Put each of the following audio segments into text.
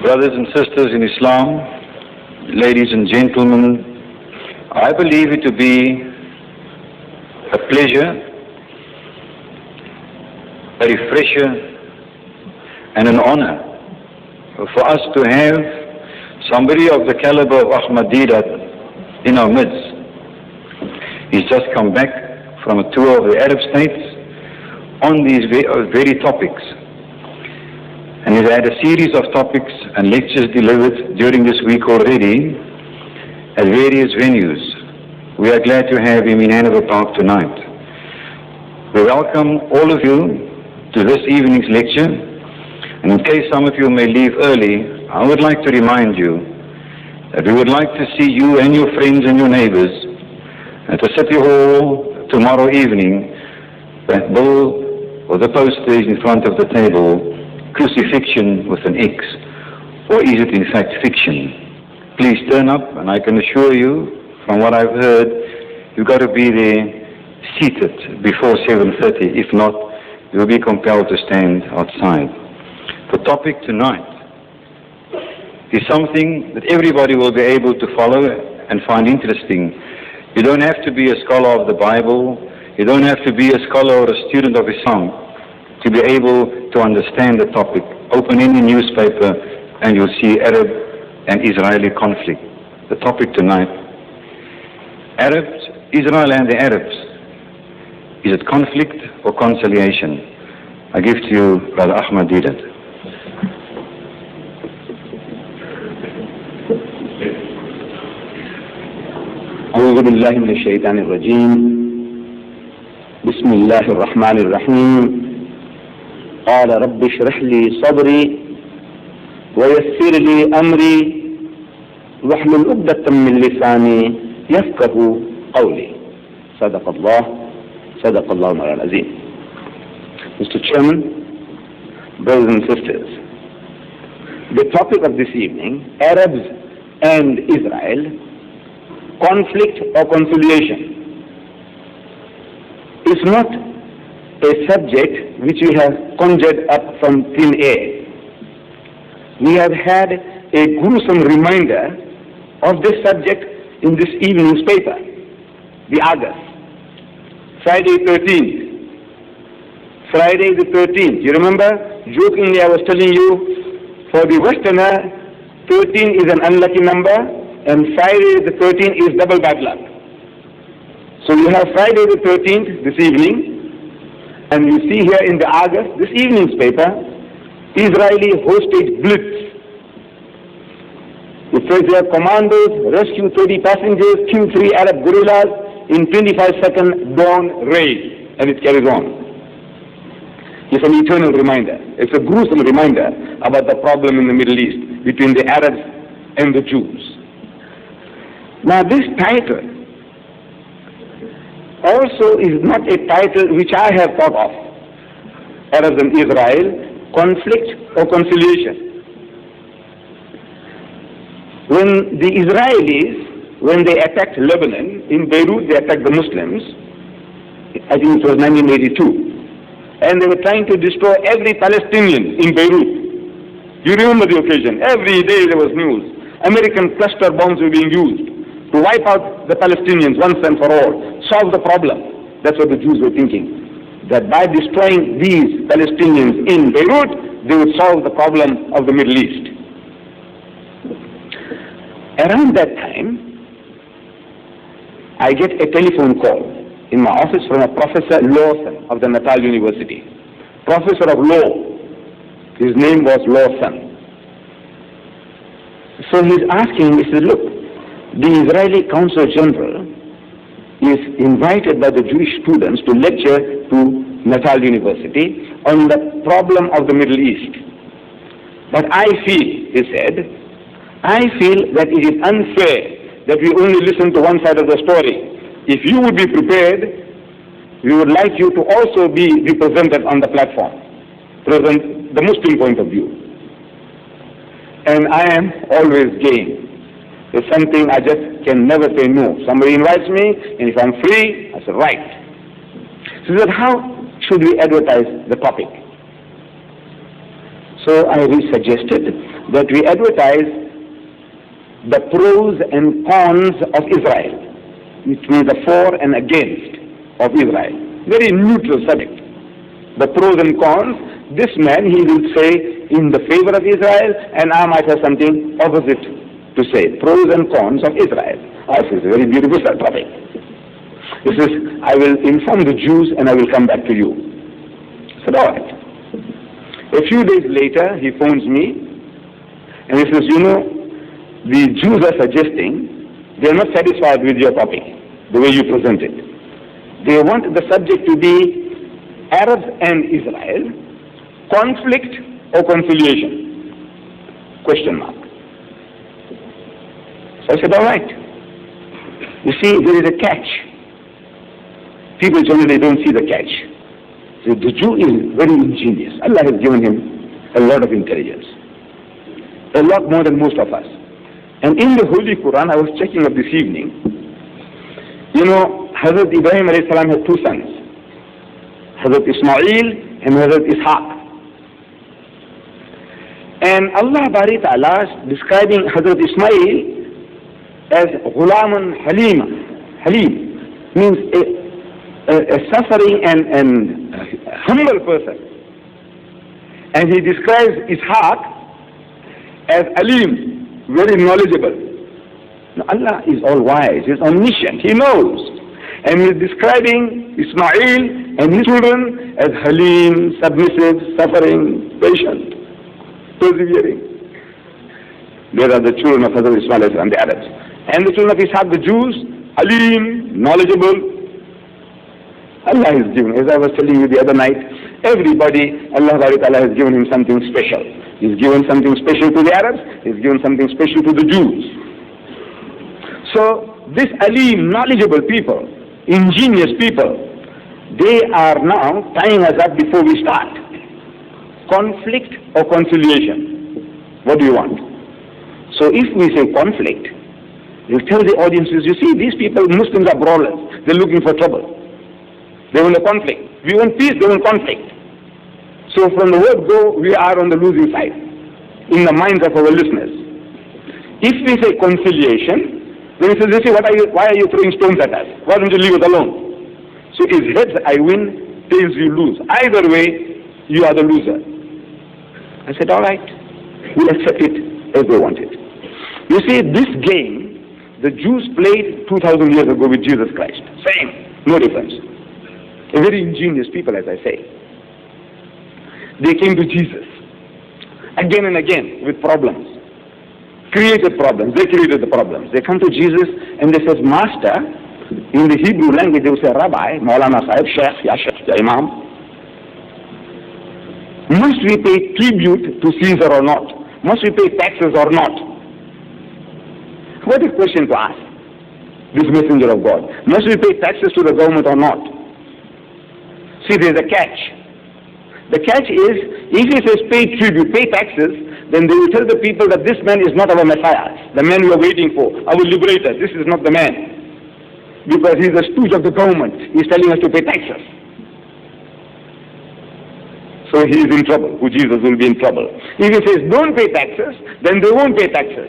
Brothers and sisters in Islam, ladies and gentlemen, I believe it to be a pleasure, a refresher, and an honor for us to have somebody of the caliber of Ahmed Deedat in our midst. He's just come back from a tour of the Arab states on these very topics. And he's had a series of topics and lectures delivered during this week already at various venues. We are glad to have him in Hanover Park tonight. We welcome all of you to this evening's lecture. And in case some of you may leave early, I would like to remind you that we would like to see you and your friends and your neighbors at the City Hall tomorrow evening. That bill or the poster is in front of the table, Crucifixion with an X, or is it in fact fiction? Please turn up, and I can assure you, from what I've heard, you've got to be there seated before 7:30. If not, you'll be compelled to stand outside. The topic tonight is something that everybody will be able to follow and find interesting. You don't have to be a scholar of the Bible. You don't have to be a scholar or a student of Islam to be able to understand the topic. Open any newspaper and you'll see Arab and Israeli conflict. The topic tonight, Arabs, Israel and the Arabs. Is it conflict or conciliation? I give to you Brother Ahmed Deedat. أعوذ بالله من الشيطان الرجيم بسم الله الرحمن الرحيم قال رب اشرح لي صدري ويسر لي أمري واحلل عقدة من لساني يفقه قولي صدق الله العظيم. Mr. Chairman, brothers and sisters, the topic of this evening, Arabs and Israel, conflict or conciliation, is not a subject which we have conjured up from thin air. We have had a gruesome reminder of this subject in this evening's paper, the August, Friday 13th. Friday the 13th. You remember? Jokingly I was telling you, for the Westerner, 13 is an unlucky number, and Friday the 13th is double bad luck. So you have Friday the 13th this evening, and you see here in the August, this evening's paper, Israeli hostage blitz. It says here, commandos rescue 30 passengers, kill 3 Arab guerrillas in 25-second dawn raid, and it carries on. It's an eternal reminder. It's a gruesome reminder about the problem in the Middle East between the Arabs and the Jews. Now this title also is not a title which I have thought of. Arabs and Israel, conflict or conciliation. When the Israelis, when they attacked Lebanon, in Beirut they attacked the Muslims, I think it was 1982, and they were trying to destroy every Palestinian in Beirut. You remember the occasion. Every day there was news. American cluster bombs were being used to wipe out the Palestinians once and for all, solve the problem. That's what the Jews were thinking, that by destroying these Palestinians in Beirut, they would solve the problem of the Middle East. Around that time, I get a telephone call in my office from a Professor Lawson of the Natal University. Professor of Law. His name was Lawson. So he's asking, he says, look, the Israeli Consul General is invited by the Jewish students to lecture to Natal University on the problem of the Middle East. But I feel, he said, I feel that it is unfair that we only listen to one side of the story. If you would be prepared, we would like you to also be represented on the platform, present the Muslim point of view. And I am always game. It's something I just can never say no. Somebody invites me, and if I'm free, I say, right. So that how should we advertise the topic? So I suggested that we advertise the pros and cons of Israel, which means the for and against of Israel. Very neutral subject. The pros and cons, this man, he will say in the favor of Israel, and I might have something opposite to say. Pros and cons of Israel. This is a very beautiful topic. This is, I will inform the Jews and I will come back to you. I said, all right. A few days later, he phones me and he says, you know, the Jews are suggesting they are not satisfied with your topic, the way you present it. They want the subject to be Arabs and Israel, conflict or conciliation? Question mark. So I said, all right. You see, there is a catch. People generally don't see the catch. So the Jew is very ingenious. Allah has given him a lot of intelligence. A lot more than most of us. And in the Holy Quran, I was checking up this evening, you know, Hazrat Ibrahim alayhi salam had two sons, Hazrat Ismail and Hazrat Ishaq. And Allah Bari Ta'ala describing Hazrat Ismail as Ghulaman Halim means a suffering and humble person. And he describes Ishaq as Alim, very knowledgeable. Now, Allah is all wise, He is omniscient, He knows. And He is describing Ismail and his children as Halim, submissive, suffering, patient, persevering. They are the children of Hazrat Ismail and the Arabs. And the children of Ishaq, the Jews, Alim, knowledgeable. Allah has given, as I was telling you the other night, everybody, Allah has given him something special. He's given something special to the Arabs, He's given something special to the Jews. So, this Alim, knowledgeable people, ingenious people, they are now tying us up before we start. Conflict or conciliation? What do you want? So if we say conflict, we'll tell the audiences, you see, these people, Muslims are brawlers. They're looking for trouble. They want a conflict. We want peace, they want conflict. So from the word go, we are on the losing side in the minds of our listeners. If we say conciliation, then he says, you see, why are you throwing stones at us? Why don't you leave us alone? So if heads I win, tails you lose. Either way, you are the loser. I said, all right, we'll accept it as they want it. You see, this game, the Jews played 2,000 years ago with Jesus Christ. Same, no difference. A very ingenious people, as I say. They came to Jesus again and again with problems. Created problems. They created the problems. They come to Jesus and they say, Master, in the Hebrew language they will say, Rabbi, Maulana Sahib, Sheikh, Ya Sheikh, Ya Imam. Must we pay tribute to Caesar or not? Must we pay taxes or not? What a question to ask this messenger of God. Must we pay taxes to the government or not? See, there is a catch. The catch is, if he says pay tribute, pay taxes, then they will tell the people that this man is not our Messiah, the man we are waiting for, our liberator. This is not the man. Because he is a stooge of the government. He is telling us to pay taxes. So he is in trouble. Who Jesus will be in trouble. If he says don't pay taxes, then they won't pay taxes.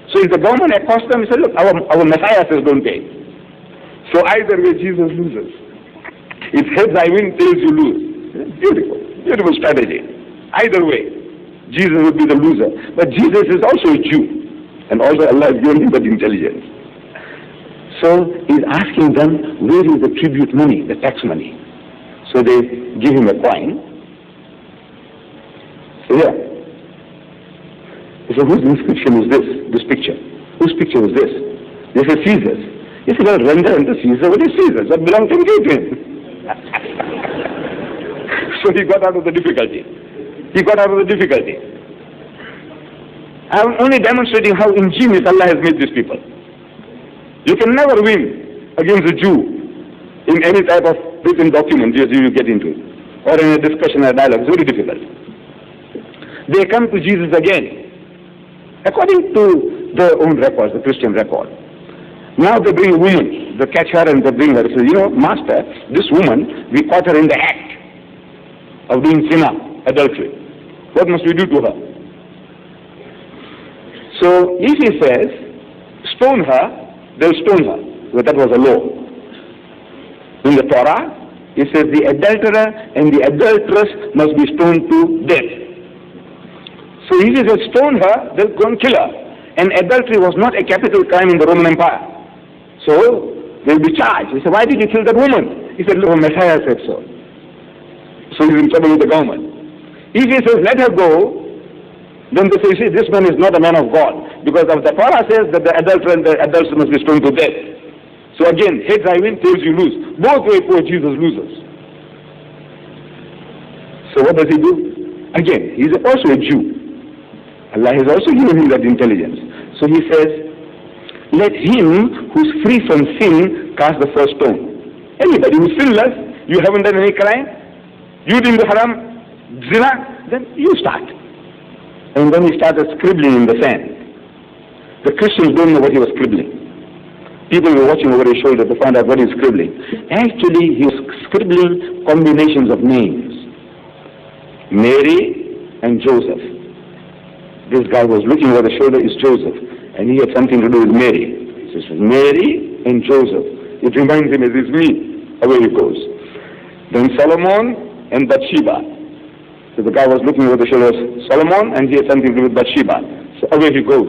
So if the government accosts them, he says, look, our Messiah says don't pay. So either way Jesus loses. If heads I win, tails you lose. Beautiful, beautiful strategy. Either way, Jesus will be the loser. But Jesus is also a Jew. And also Allah has given him that intelligence. So he's asking them, where is the tribute money, the tax money? So they give him a coin. So yeah. He said, whose inscription is this picture? Whose picture is this? They say Caesar's. He said, well, render unto Caesar what is Caesar's. What belongs to him, give to him. So he got out of the difficulty. I'm only demonstrating how ingenious Allah has made these people. You can never win against a Jew in any type of written document you get into, or in a discussion or dialogue. It's very difficult. They come to Jesus again, according to their own records, the Christian record. Now they bring a woman, they catch her and they bring her. They say, you know, Master, this woman, we caught her in the act of doing zina, adultery. What must we do to her? So if he says, stone her, they'll stone her. But that was a law. In the Torah, it says the adulterer and the adulteress must be stoned to death. So if he says stone her, they'll go and kill her. And adultery was not a capital crime in the Roman Empire. So they'll be charged. He said, why did you kill that woman? He said, look, Messiah said so. So he's in trouble with the government. If he says, let her go, then they say, see, this man is not a man of God. Because of the Torah says that the adulterer and the adulteress must be stoned to death. So again, heads I win, tails you lose. Both ways poor Jesus loses. So what does he do? Again, he's also a Jew. Allah has also given him that intelligence. So he says, let him who's free from sin cast the first stone. Anybody who's sinless, you haven't done any crime, you didn't do haram, zina, then you start. And then he started scribbling in the sand. The Christians don't know what he was scribbling. People were watching over his shoulder to find out what he's scribbling. Actually, he was scribbling combinations of names. Mary and Joseph. This guy was looking over the shoulder, is Joseph. And he had something to do with Mary. So it says Mary and Joseph. It reminds him, it is me. Away he goes. Then Solomon and Bathsheba. So the guy was looking over the shoulder of Solomon and he had something to do with Bathsheba. So away he goes.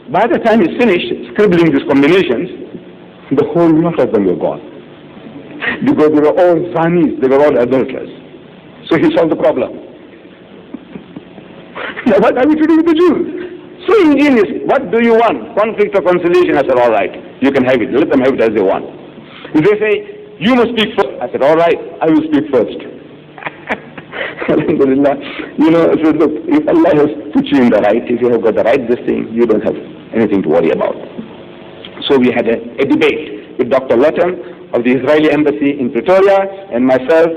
By the time he's finished scribbling these combinations, the whole lot of them were gone. Because they were all zanis, they were all adulterers. So he solved the problem. Now what are we to do with the Jews? So ingenious. What do you want? Conflict or conciliation? I said, all right, you can have it. Let them have it as they want. If they say, you must speak first, I said, all right, I will speak first. Alhamdulillah. I said, look, if Allah has put you in the right, if you have got the right this thing, you don't have anything to worry about. So we had a debate with Dr. Lutton of the Israeli embassy in Pretoria and myself.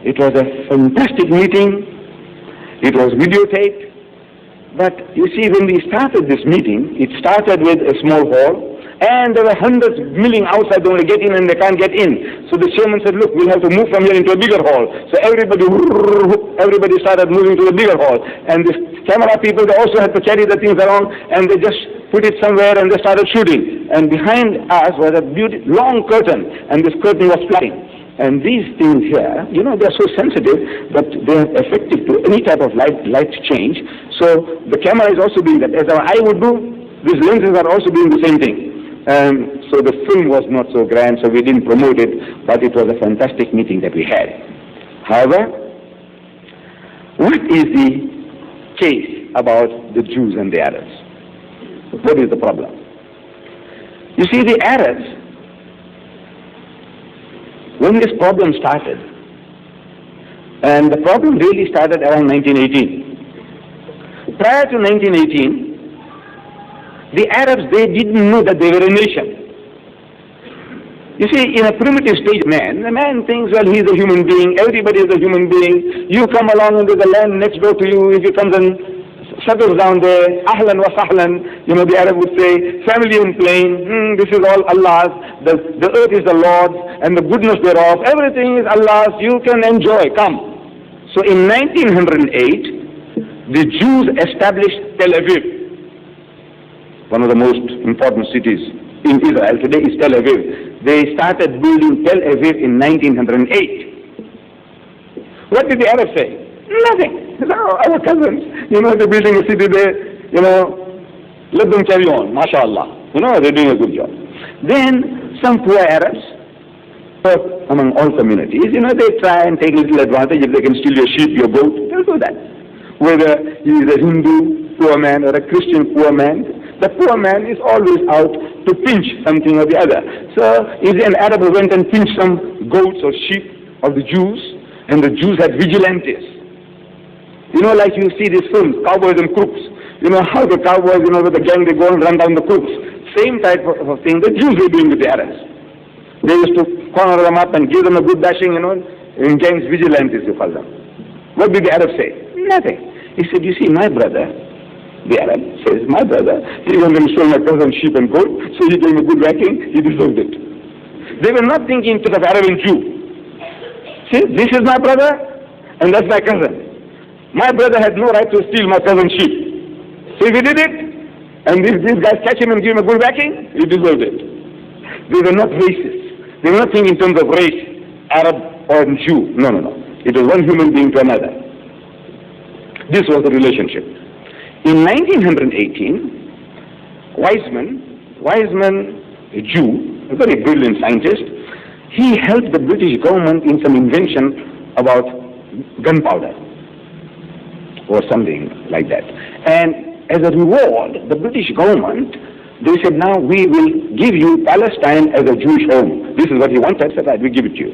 It was a fantastic meeting. It was videotaped. But you see, when we started this meeting, it started with a small hall, and there were hundreds milling outside. They want to get in and they can't get in. So the chairman said, look, we'll have to move from here into a bigger hall. So everybody started moving to a bigger hall. And the camera people, they also had to carry the things around, and they just put it somewhere and they started shooting. And behind us was a long curtain, and this curtain was flying. And these things here, they're so sensitive that they're effective to any type of light change. So the camera is also doing that. As our eye would do, these lenses are also doing the same thing. So the film was not so grand, so we didn't promote it, but it was a fantastic meeting that we had. However, what is the case about the Jews and the Arabs? What is the problem? You see, the Arabs, when this problem started, and the problem really started around 1918. Prior to 1918, the Arabs, they didn't know that they were a nation. You see, in a primitive stage the man thinks, well, he's a human being, everybody is a human being. You come along and there's a land next door to you, if he comes and settles down there, ahlan wa sahlan, the Arab would say, family in plain, this is all Allah's, the earth is the Lord's, and the goodness thereof, everything is Allah's, you can enjoy, come. So in 1908, the Jews established Tel Aviv, one of the most important cities in Israel today is Tel Aviv. They started building Tel Aviv in 1908. What did the Arabs say? Nothing. Our cousins, they're building a city there, let them carry on, mashallah. They're doing a good job. Then some poor Arabs, among all communities, they try and take a little advantage. If they can steal your sheep, your goat, they'll do that. Whether he is a Hindu poor man or a Christian poor man, the poor man is always out to pinch something or the other. So if an Arab went and pinched some goats or sheep of the Jews, and the Jews had vigilantes, like you see these films, cowboys and crooks. How the cowboys, with the gang, they go and run down the crooks. Same type of thing the Jews were doing with the Arabs. They used to corner them up and give them a good bashing, in gangs, vigilantes, you call them. What did the Arab say? Nothing. He said, you see, my brother, the Arab says, my brother, he went and stole my cousin's sheep and goat, so he gave him a good whacking, he deserved it. They were not thinking to the Arab and Jew. See, this is my brother, and that's my cousin. My brother had no right to steal my cousin's sheep. So if he did it, and these guys catch him and give him a good whacking, he deserved it. They were not racist. They were not thinking in terms of race, Arab or Jew. No, no, no. It was one human being to another. This was the relationship. In 1918, Weizmann, a Jew, a very brilliant scientist, he helped the British government in some invention about gunpowder or something like that. And as a reward, the British government, they said, now we will give you Palestine as a Jewish home. This is what he wanted, said, right, we give it to you.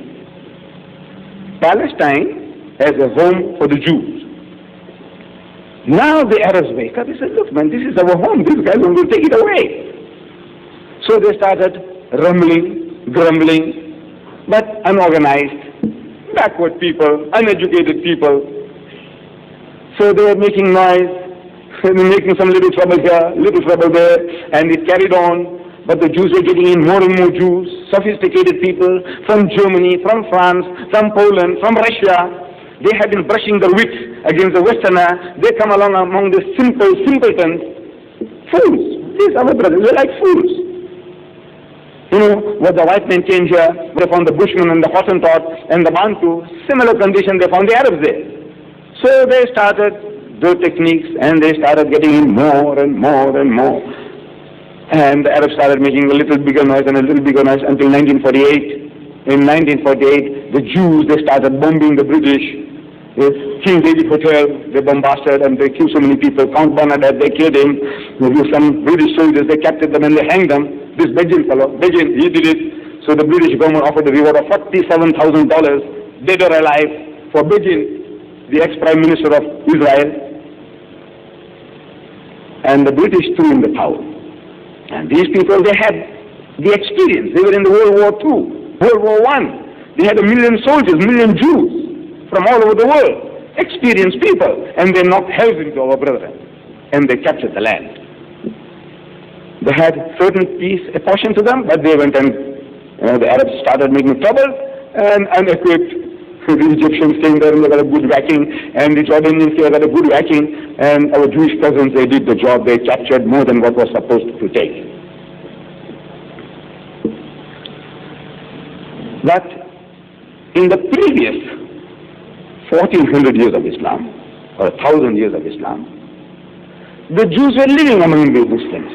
Palestine as a home for the Jews. Now the Arabs wake up, they said, look man, this is our home, these guys will take it away. So they started rumbling, grumbling, but unorganized, backward people, uneducated people. So they were making noise, making some little trouble here, little trouble there, and it carried on. But the Jews were getting in more and more Jews, sophisticated people from Germany, from France, from Poland, from Russia. They had been brushing their wit against the Westerner. They come along among the simpletons, fools. These are our brothers, they're like fools. You know, what the white men came here, they found the Bushmen and the Hottentot and the Bantu, similar condition they found the Arabs there. So they started their techniques and they started getting in more and more and more. And the Arabs started making a little bigger noise and a little bigger noise until 1948. In 1948, the Jews, they started bombing the British. King David Hotel, they bombarded and they killed so many people. Count Bernadette, they killed him. Some British soldiers, they captured them and they hanged them. This Begin fellow, Begin, he did it. So the British government offered a reward of $47,000, dead or alive, for Begin, the ex-Prime Minister of Israel. And the British threw in the towel. And these people, they had the experience. They were in the World War II, World War I. They had 1 million soldiers, 1 million Jews from all over the world, experienced people, and they knocked hells into our brethren, and they captured the land. They had certain peace apportioned to them, but they went and the Arabs started making trouble, and unequipped. The Egyptians came there and they got a good whacking, and the Jordanians came got a good whacking, and our Jewish cousins, they did the job. They captured more than what was supposed to take. But in the previous 1400 years of Islam, or 1000 years of Islam, the Jews were living among the Muslims.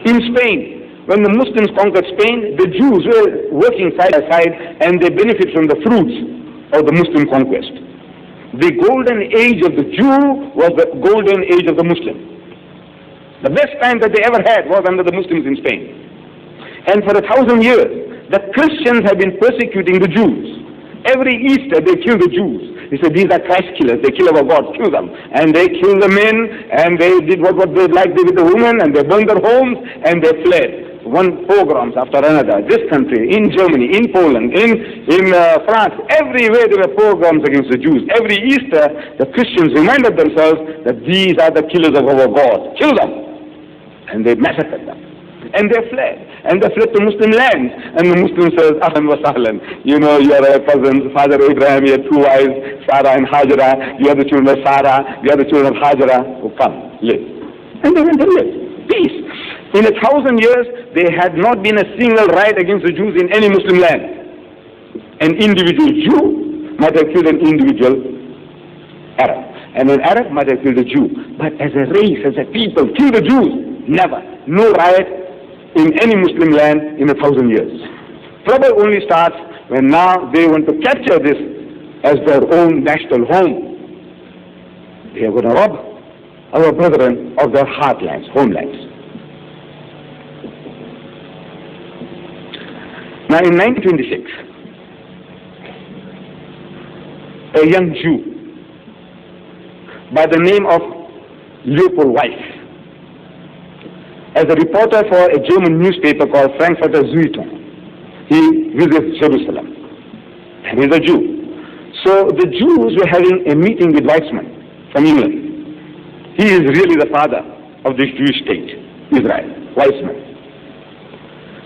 In Spain, when the Muslims conquered Spain, the Jews were working side by side and they benefit from the fruits of the Muslim conquest. The golden age of the Jew was the golden age of the Muslim. The best time that they ever had was under the Muslims in Spain. And for 1,000 years, the Christians have been persecuting the Jews. Every Easter they kill the Jews. He said, these are Christ killers, they kill our God, kill them. And they killed the men, and they did what they liked with the women, and they burned their homes, and they fled. One pogroms after another. This country, in Germany, in Poland, in France, everywhere there were pogroms against the Jews. Every Easter, the Christians reminded themselves that these are the killers of our God. Kill them. And they massacred them. And they fled. And they fled to Muslim lands. And the Muslim says, Ahlan wa sahlan. You know, you are a cousin, Father Abraham, you have 2 wives, Sarah and Hajara. You are the children of Sarah, you are the children of Hajara. Oh, come, live. And they went to live. Peace. In 1,000 years, there had not been a single riot against the Jews in any Muslim land. An individual Jew might have killed an individual Arab. And an Arab might have killed a Jew. But as a race, as a people, kill the Jews. Never. No riot in any Muslim land in 1,000 years. Trouble only starts when now they want to capture this as their own national home. They are going to rob our brethren of their heartlands, homelands. Now in 1926, a young Jew by the name of Leopold Weiss, as a reporter for a German newspaper called Frankfurter Zeitung, he visits Jerusalem, and he's a Jew. So the Jews were having a meeting with Weizmann from England. He is really the father of this Jewish state, Israel, Weizmann.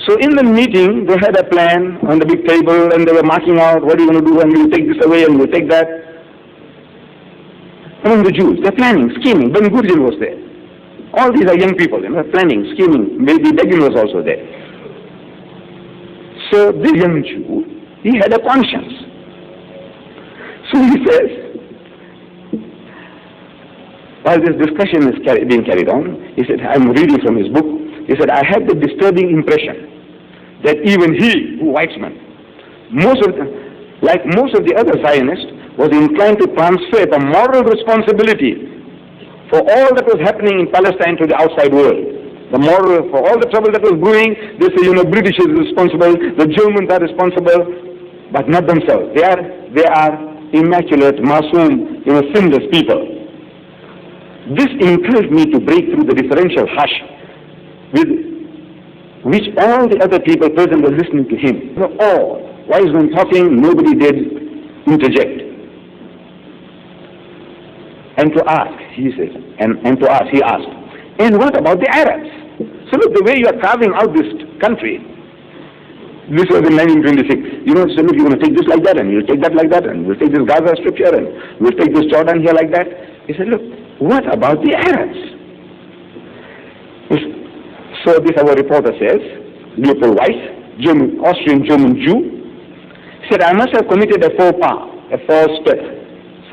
So in the meeting, they had a plan on the big table, and they were marking out what are you going to do, and we'll take this away, and we'll take that. among the Jews. They're planning, scheming. Ben Gurion was there. All these are young people, planning, scheming. Maybe Begin was also there. So this young Jew, he had a conscience. So he says, while this discussion is being carried on, he said, I'm reading from his book. He said, I had the disturbing impression that even he, Weizmann, like most of the other Zionists, was inclined to transfer the moral responsibility for all that was happening in Palestine to the outside world. The moral, for all the trouble that was brewing, they say, British is responsible, the Germans are responsible, but not themselves. They are immaculate, masoom, sinless people. This encouraged me to break through the differential hush with which all the other people present were listening to him. All Weizmann talking, nobody did interject. And to ask, he says, and to ask, he asked, and what about the Arabs? So look, the way you are carving out this country, this was in 1926. So look, you're going to take this like that, and you'll take that like that, and we'll take this Gaza Strip here, and we'll take this Jordan here like that. He said, look, what about the Arabs? So this our reporter says, Leopold Weiss, Austrian-German Jew, said, I must have committed a faux pas, a false step,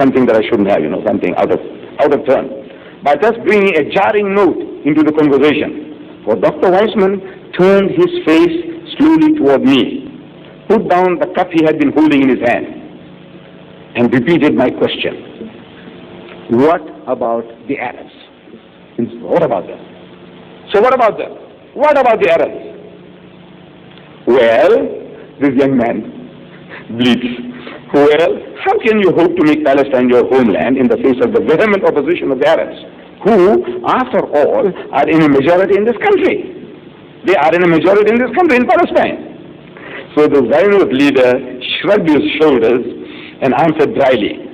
something that I shouldn't have, something out of turn, by just bringing a jarring note into the conversation. For Dr. Weizmann turned his face slowly toward me, put down the cup he had been holding in his hand, and repeated my question. What about the Arabs? What about them? So what about them? What about the Arabs? Well, this young man bleats. Well, how can you hope to make Palestine your homeland in the face of the vehement opposition of the Arabs, who, after all, are in a majority in this country? They are in a majority in this country, in Palestine. So the Zionist leader shrugged his shoulders and answered dryly.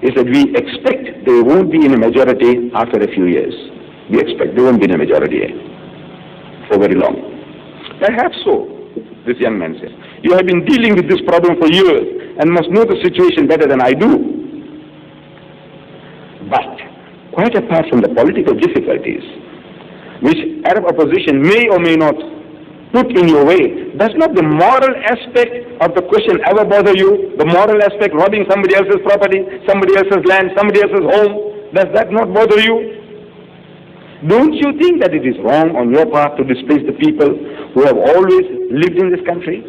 He said, we expect they won't be in a majority after a few years. We expect they won't be in a majority for very long. Perhaps so, this young man said. You have been dealing with this problem for years and must know the situation better than I do. But, quite apart from the political difficulties, which Arab opposition may or may not put in your way, does not the moral aspect of the question ever bother you? The moral aspect, robbing somebody else's property, somebody else's land, somebody else's home, does that not bother you? Don't you think that it is wrong on your part to displace the people who have always lived in this country?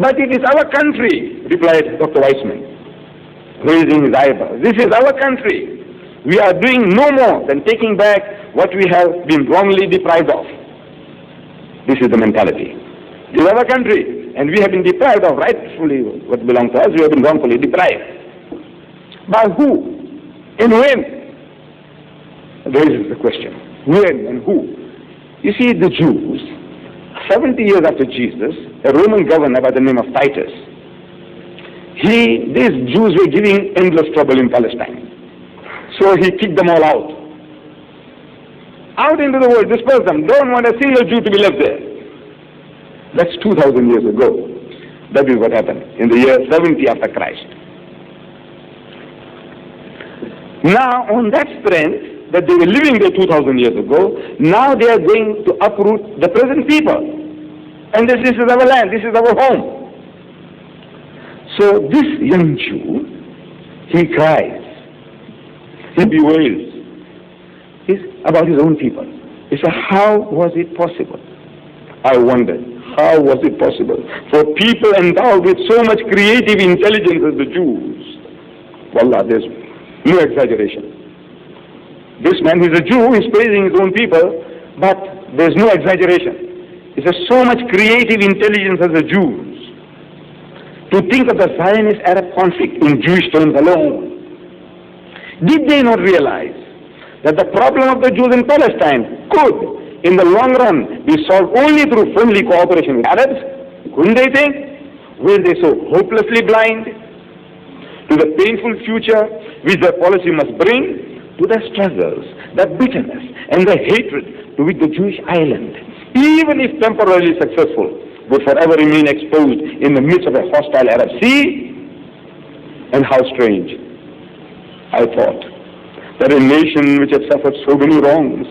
But it is our country, replied Dr. Weizmann, raising his eyebrows. This is our country. We are doing no more than taking back what we have been wrongly deprived of. This is the mentality. This is our country, and we have been deprived of rightfully what belongs to us. We have been wrongfully deprived. By who? And when? This is the question. When and who? You see, the Jews, 70 years after Jesus, a Roman governor by the name of Titus, these Jews were giving endless trouble in Palestine. So he kicked them all out. Out into the world, disperse them. Don't want a single Jew to be left there. That's 2,000 years ago. That is what happened in the year 70 after Christ. Now, on that strength, that they were living there 2,000 years ago, now they are going to uproot the present people. And this is our land, this is our home. So this young Jew, he cries, he bewails. It's about his own people. He said, how was it possible? I wondered, how was it possible for people endowed with so much creative intelligence as the Jews? Wallah, there's no exaggeration. This man, he's a Jew, he's praising his own people, but there's no exaggeration. He says, so much creative intelligence as the Jews. To think of the Zionist-Arab conflict in Jewish terms alone. Did they not realize that the problem of the Jews in Palestine could, in the long run, be solved only through friendly cooperation with Arabs? Couldn't they think? Were they so hopelessly blind to the painful future which their policy must bring? To the struggles, the bitterness, and the hatred to which the Jewish island, even if temporarily successful, would forever remain exposed in the midst of a hostile Arab sea? And how strange I thought that a nation which had suffered so many wrongs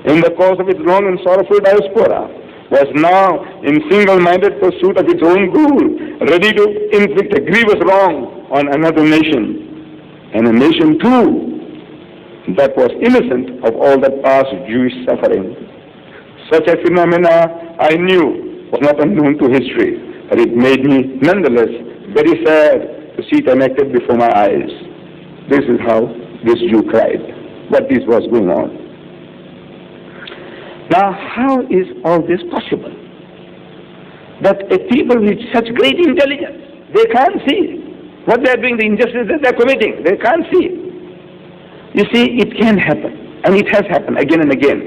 in the course of its long and sorrowful diaspora was now in single-minded pursuit of its own goal, ready to inflict a grievous wrong on another nation, and a nation too that was innocent of all that past Jewish suffering. Such a phenomena I knew was not unknown to history, but it made me nonetheless very sad to see it enacted before my eyes. This is how this Jew cried, what this was going on. Now, how is all this possible? That a people with such great intelligence, they can't see what they are doing, the injustice that they are committing. They can't see it. You see, it can happen, and it has happened again and again.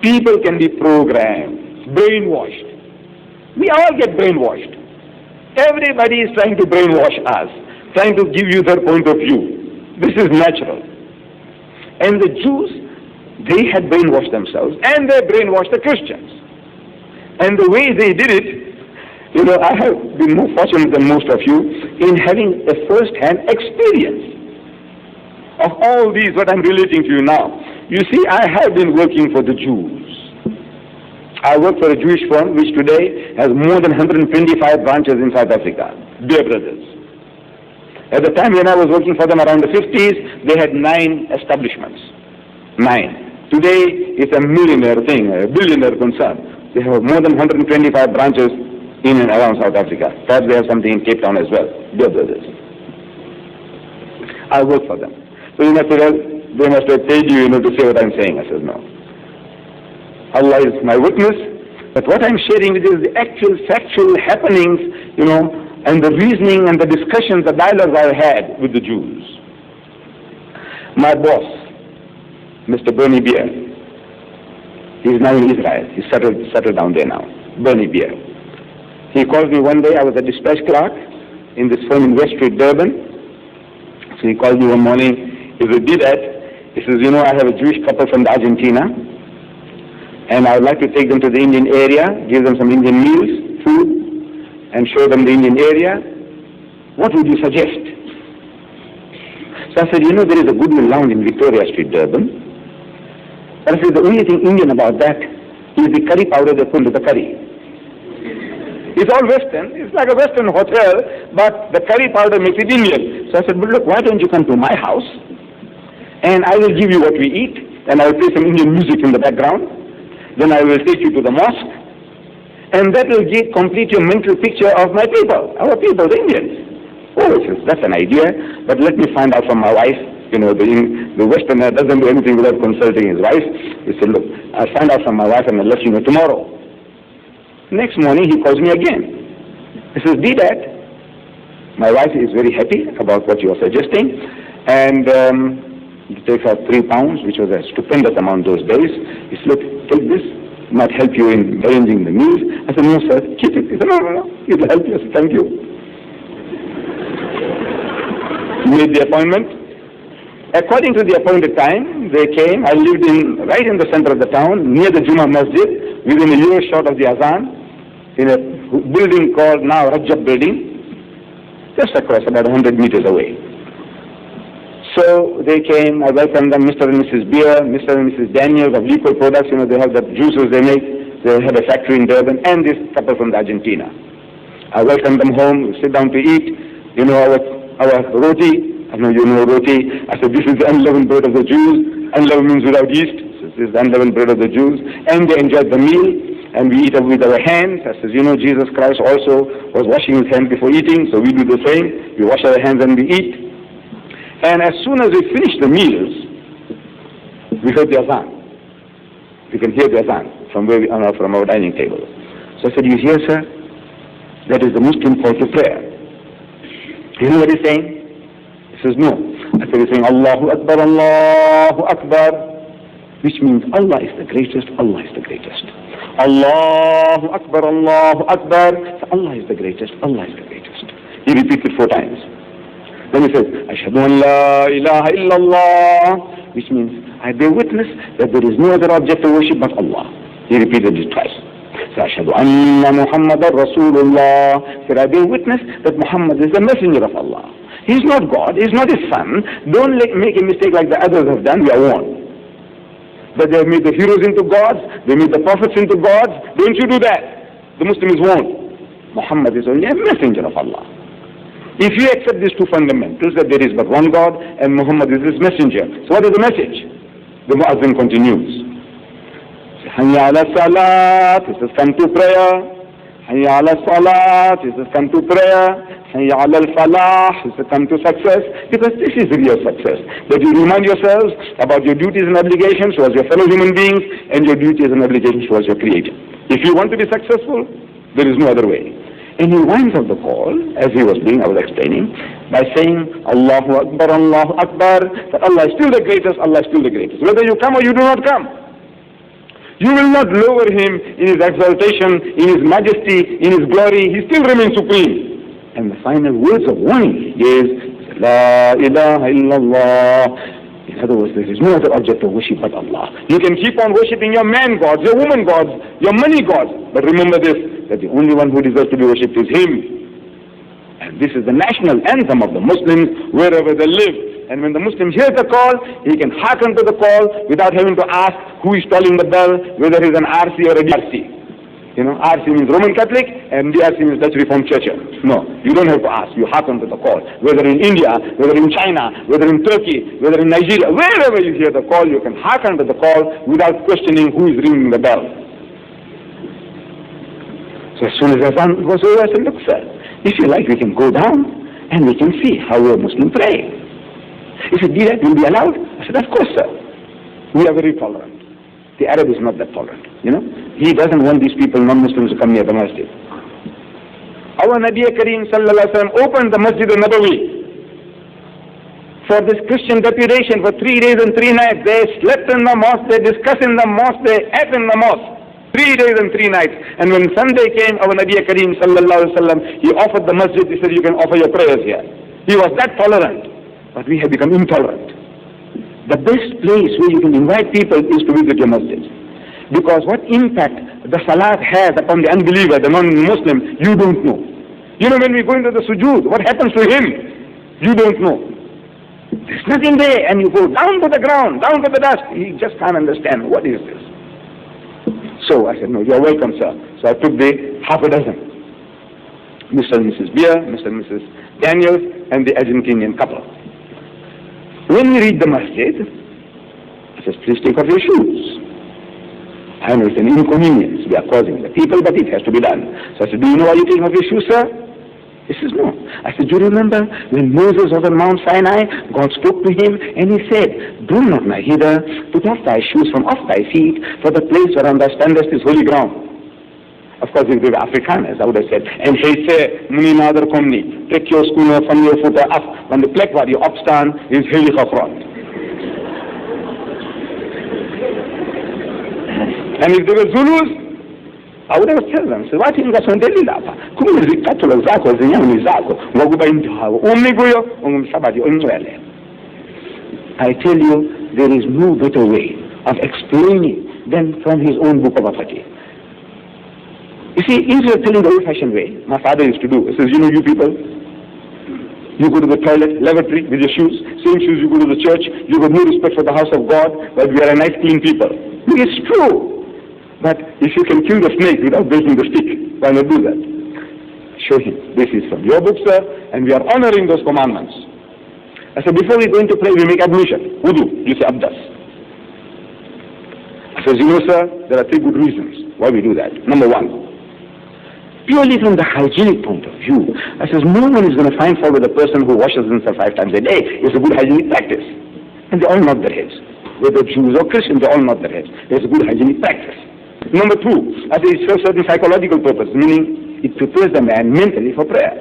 People can be programmed, brainwashed. We all get brainwashed. Everybody is trying to brainwash us, trying to give you their point of view. This is natural. And the Jews, they had brainwashed themselves, and they brainwashed the Christians. And the way they did it, I have been more fortunate than most of you in having a first-hand experience of all these, what I'm relating to you now. You see, I have been working for the Jews. I work for a Jewish firm which today has more than 125 branches in South Africa, dear brothers. At the time when I was working for them around the 50s, they had 9 establishments. 9. Today, it's a millionaire thing, a billionaire concern. They have more than 125 branches in and around South Africa. Perhaps they have something in Cape Town as well, dear brothers. I work for them. So you must say, well, they must have paid you, to say what I'm saying. I said, no. Allah is my witness, but what I'm sharing with you is the actual factual happenings, and the reasoning and the discussions, the dialogues I had with the Jews. My boss, Mr. Bernie Beer, he is now in Israel. He's settled down there now. Bernie Beer. He called me one day. I was a dispatch clerk in this firm in West Street, Durban. So he called me one morning. He said, Deedat, he says, I have a Jewish couple from Argentina, and I would like to take them to the Indian area, give them some Indian meals, food, and show them the Indian area. What would you suggest? So I said, there is a Goodwill Lounge in Victoria Street, Durban. But I said, the only thing Indian about that is the curry powder they put into the curry. It's all Western. It's like a Western hotel, but the curry powder makes it Indian. So I said, but look, why don't you come to my house, and I will give you what we eat, and I will play some Indian music in the background. Then I will take you to the mosque, and that will complete your mental picture of my people, our people, the Indians. Oh, he says, that's an idea, but let me find out from my wife. The Westerner doesn't do anything without consulting his wife. He said, look, I'll find out from my wife and I'll let you know tomorrow. Next morning, he calls me again. He says, Deedat, my wife is very happy about what you are suggesting, and he takes out £3, which was a stupendous amount those days. He said, look, take this, it might help you in arranging the meals. I said, no, sir, keep it. He said, no, it will help you. I said, thank you. Made the appointment. According to the appointed time, they came. I lived right in the center of the town, near the Jummah Masjid, within a year short of the Azan, in a building called now Rajab Building, just across about 100 meters away. So they came, I welcomed them, Mr. and Mrs. Beer, Mr. and Mrs. Daniels of Liquid Products, they have the juices they make. They had a factory in Durban, and this couple from Argentina. I welcomed them home, we sit down to eat, our roti. I know you know roti. I said, this is the unleavened bread of the Jews. Unleavened means without yeast. So this is the unleavened bread of the Jews. And they enjoyed the meal, and we eat with our hands. I said, Jesus Christ also was washing his hands before eating, so we do the same. We wash our hands and we eat. And as soon as we finish the meals, we heard the Azan. We can hear the Azan from our dining table. So I said, you hear, sir? That is the Muslim call to prayer. You know what he's saying? He says, no. I said, he's saying, Allahu Akbar, which means Allah is the greatest, Allah is the greatest. Allahu Akbar, Allahu Akbar. So Allah is the greatest, Allah is the greatest. He repeats it 4 times. Then he says, Ashhadu an la ilaha illallah, which means I bear witness that there is no other object of worship but Allah. He repeated it twice. So Ashhadu anna Muhammadan Rasulullah. Said, I bear witness that Muhammad is the messenger of Allah. He's not God. He's not his son. Don't make a mistake like the others have done. We are warned. But they have made the heroes into gods. They made the prophets into gods. Don't you do that. The Muslim is warned. Muhammad is only a messenger of Allah. If you accept these two fundamentals, that there is but one God and Muhammad is his messenger. So what is the message? The Muazzin continues. Hayya ala salat, he says come to prayer. Hayya ala salat, he says come to prayer. Hayya ala al-falah, he says come to success. Because this is real success. That you remind yourselves about your duties and obligations towards your fellow human beings and your duties and obligations towards your Creator. If you want to be successful, there is no other way. And he winds up the call, as he was doing, I was explaining, by saying, Allahu Akbar, Allahu Akbar, that Allah is still the greatest, Allah is still the greatest. Whether you come or you do not come. You will not lower him in his exaltation, in his majesty, in his glory. He still remains supreme. And the final words of warning is, La ilaha illallah. In other words, there is no other object of worship but Allah. You can keep on worshipping your man gods, your woman gods, your money gods. But remember this, that the only one who deserves to be worshipped is Him. And this is the national anthem of the Muslims wherever they live. And when the Muslim hears the call, he can hearken to the call without having to ask who is tolling the bell, whether he's an RC or a DRC. You know, RC means Roman Catholic and DRC means Dutch Reformed Church. No, you don't have to ask. You hearken to the call. Whether in India, whether in China, whether in Turkey, whether in Nigeria, wherever you hear the call, you can hearken to the call without questioning who is ringing the bell. So as soon as Azan was over, I said, look, sir, if you like, we can go down and we can see how a Muslim pray. He said, Deedat, will be allowed? I said, of course, sir. We are very tolerant. The Arab is not that tolerant, you know. He doesn't want these people, non-Muslims, to come near the masjid. Our Nabi Kareem sallallahu alaihi wasallam opened the Masjid al-Nabawi for this Christian deputation for 3 days and 3 nights. They slept in the mosque, they discussed in the mosque, they ate in the mosque. 3 days and 3 nights. And when Sunday came, our Nabi Kareem sallallahu alaihi wasallam, he offered the masjid, he said, you can offer your prayers here. He was that tolerant. But we have become intolerant. The best place where you can invite people is to visit your masjid. Because what impact the salat has upon the unbeliever, the non-Muslim, you don't know. You know, when we go into the sujood, what happens to him? You don't know. There's nothing there, and you go down to the ground, down to the dust. He just can't understand, what is this? So I said, no, you're welcome, sir. So I took the half a dozen. Mr. and Mrs. Beer, Mr. and Mrs. Daniels, and the Argentinian couple. When we reach the masjid, I says, please take off your shoes. I know it's an inconvenience we are causing the people, but it has to be done. So I said, do you know why you're taking off your shoes, sir? He says, no. I said, do you remember when Moses was on Mount Sinai, God spoke to him and he said, do not, my heather, put off thy shoes from off thy feet, for the place whereon thou standest is holy ground. Of course, if they were Afrikaners, I would have said, and he said, Muni Nader Komni, take your schooner from your foot up, when the plek waar you opstaan is heel gefront. And if they were Zulus, I would have told them, why think that's on the lapa? Come is it cattle of Zako, the young Zako, Waguba in Tahoe, Omiguyo, Sabadi, Umwele. I tell you, there is no better way of explaining than from his own book of Afati. You see, instead of telling the old-fashioned way, my father used to do, he says, you know, you people, you go to the toilet, lavatory with your shoes, same shoes you go to the church, you got no respect for the house of God, but we are a nice, clean people. It's true. But if you can kill the snake without breaking the stick, why not do that? Show him, this is from your book, sir, and we are honoring those commandments. I said, before we go into play, we make ablution. Wudu, you say abdas. I said, you know, sir, there are 3 good reasons why we do that. Number 1, purely from the hygienic point of view, I says, no one is going to find fault with a person who washes himself 5 times a day. It's a good hygienic practice. And they all nod their heads. Whether Jews or Christians, they all nod their heads. It's a good hygienic practice. Number 2, I say it serves certain psychological purpose, meaning it prepares the man mentally for prayer.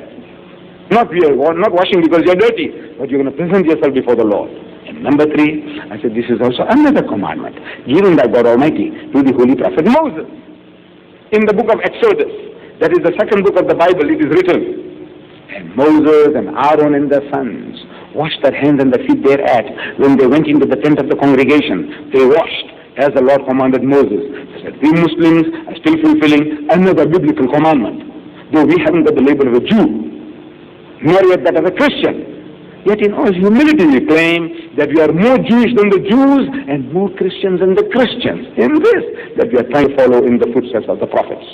Not washing because you're dirty, but you're going to present yourself before the Lord. And number 3, I said this is also another commandment given by God Almighty to the Holy Prophet Moses. In the book of Exodus, that is the 2nd book of the Bible, it is written, and Moses and Aaron and their sons washed their hands and their feet thereat when they went into the tent of the congregation. They washed as the Lord commanded Moses. He said, we Muslims are still fulfilling another biblical commandment. Though we haven't got the label of a Jew, nor yet that of a Christian, Yet in all humility we claim that we are more Jewish than the Jews and more Christians than the Christians. In this, that we are trying to follow in the footsteps of the prophets.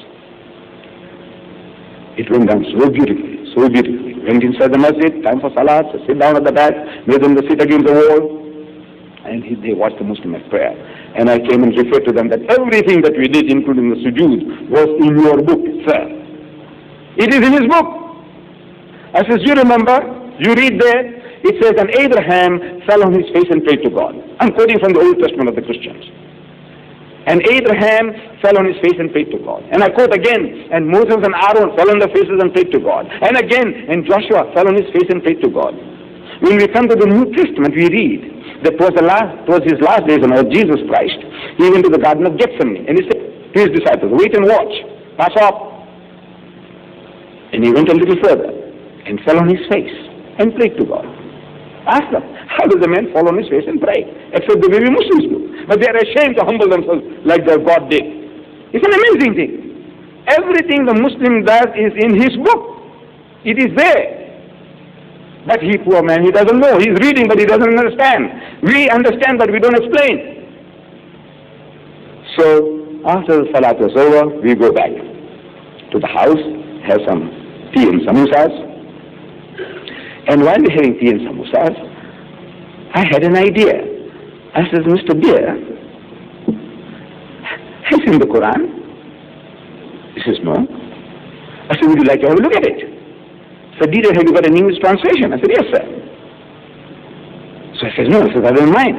It went down so beautifully, so beautifully. Went inside the masjid, time for salat, so sit down at the back, made them sit against the wall, and they watched the Muslim at prayer. And I came and referred to them that everything that we did, including the sujood, was in your book, sir. It is in his book. I says, you remember, you read there, it says, and Abraham fell on his face and prayed to God. I'm quoting from the Old Testament of the Christians. And Abraham fell on his face and prayed to God. And I quote again, and Moses and Aaron fell on their faces and prayed to God. And again, and Joshua fell on his face and prayed to God. When we come to the New Testament, we read that towards his last days on earth, Jesus Christ, he went to the Garden of Gethsemane, and he said to his disciples, wait and watch, pass off. And he went a little further and fell on his face and prayed to God. Ask them, how does a man fall on his face and pray? Except the way we Muslims do. But they are ashamed to humble themselves like their God did. It's an amazing thing. Everything the Muslim does is in his book. It is there. But he, poor man, he doesn't know. He's reading, but he doesn't understand. We understand, but we don't explain. So, after the salat was over, we go back to the house, have some tea and samosas. And while we're having tea and samosas, I had an idea. I said, Mr. Dear, have you seen the Quran? He says, no. I said, would you like to have a look at it? So, Deedat, have you got an English translation? I said, yes, sir. So I said, no. I said, I don't mind.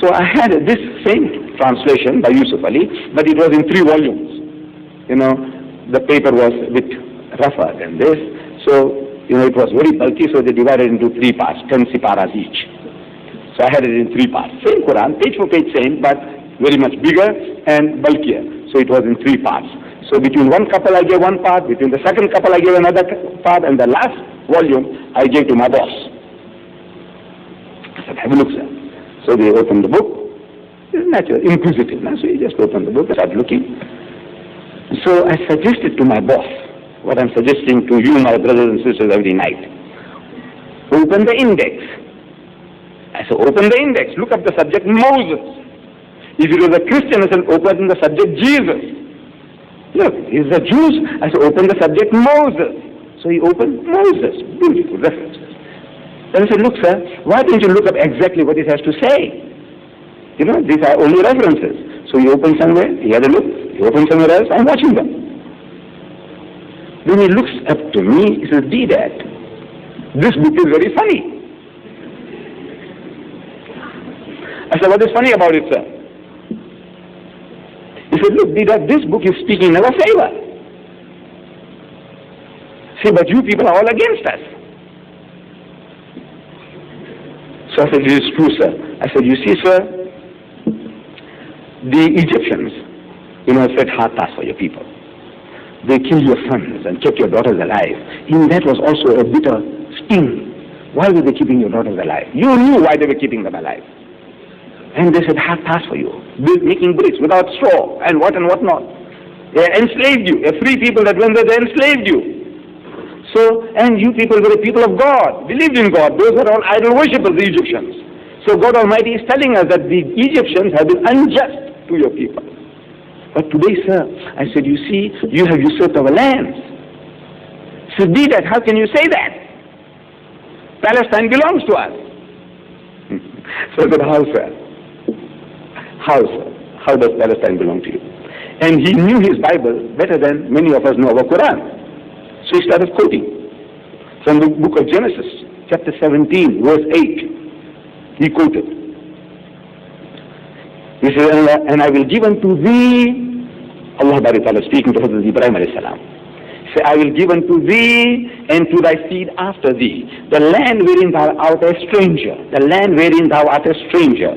So I had this same translation by Yusuf Ali, but it was in 3 volumes. You know, the paper was a bit rougher than this. So, you know, it was very bulky, so they divided into 3 parts, 10 siparas each. So I had it in 3 parts. Same Quran, page for page same, but very much bigger and bulkier. So it was in 3 parts. So between one couple I gave one part, between the second couple I gave another part, and the last volume I gave to my boss. I said, have a look, sir. So they opened the book. It's natural, inquisitive. So he just opened the book and started looking. So I suggested to my boss, what I'm suggesting to you, my brothers and sisters, every night. Open the index. I said, open the index. Look up the subject Moses. If it was a Christian, I said, open the subject Jesus. Look, he's the Jews. I said, open the subject Moses. So he opened Moses. Beautiful references. Then I said, look, sir, why don't you look up exactly what it has to say? You know, these are only references. So he opened somewhere, he had a look. He opened somewhere else, I'm watching them. Then he looks up to me, he says, Deedat, this book is very funny. I said, what is funny about it, sir? He said, look, Deedat, this book is speaking in our favor. See, but you people are all against us. So I said, it is true, sir. I said, you see, sir, the Egyptians, you know, said hard task for your people. They killed your sons and kept your daughters alive. In that was also a bitter sting. Why were they keeping your daughters alive? You knew why they were keeping them alive. And they said, hard task for you. Making bricks without straw and what not. They enslaved you. They're free people that went there, they enslaved you. So, and you people were the people of God, believed in God. Those were all idol worshippers, the Egyptians. So God Almighty is telling us that the Egyptians have been unjust to your people. But today, sir, I said, you see, you have usurped our lands. So Deedat, how can you say that? Palestine belongs to us. So I said, how, sir? How, sir? How does Palestine belong to you? And he knew his Bible better than many of us know our Quran. So he started quoting from the book of Genesis, chapter 17, verse 8. He quoted. He said, and I will give unto thee, Allah Ta'ala speaking to Hazrat Ibrahim alayhi salam. Say, I will give unto thee and to thy seed after thee, the land wherein thou art a stranger, the land wherein thou art a stranger,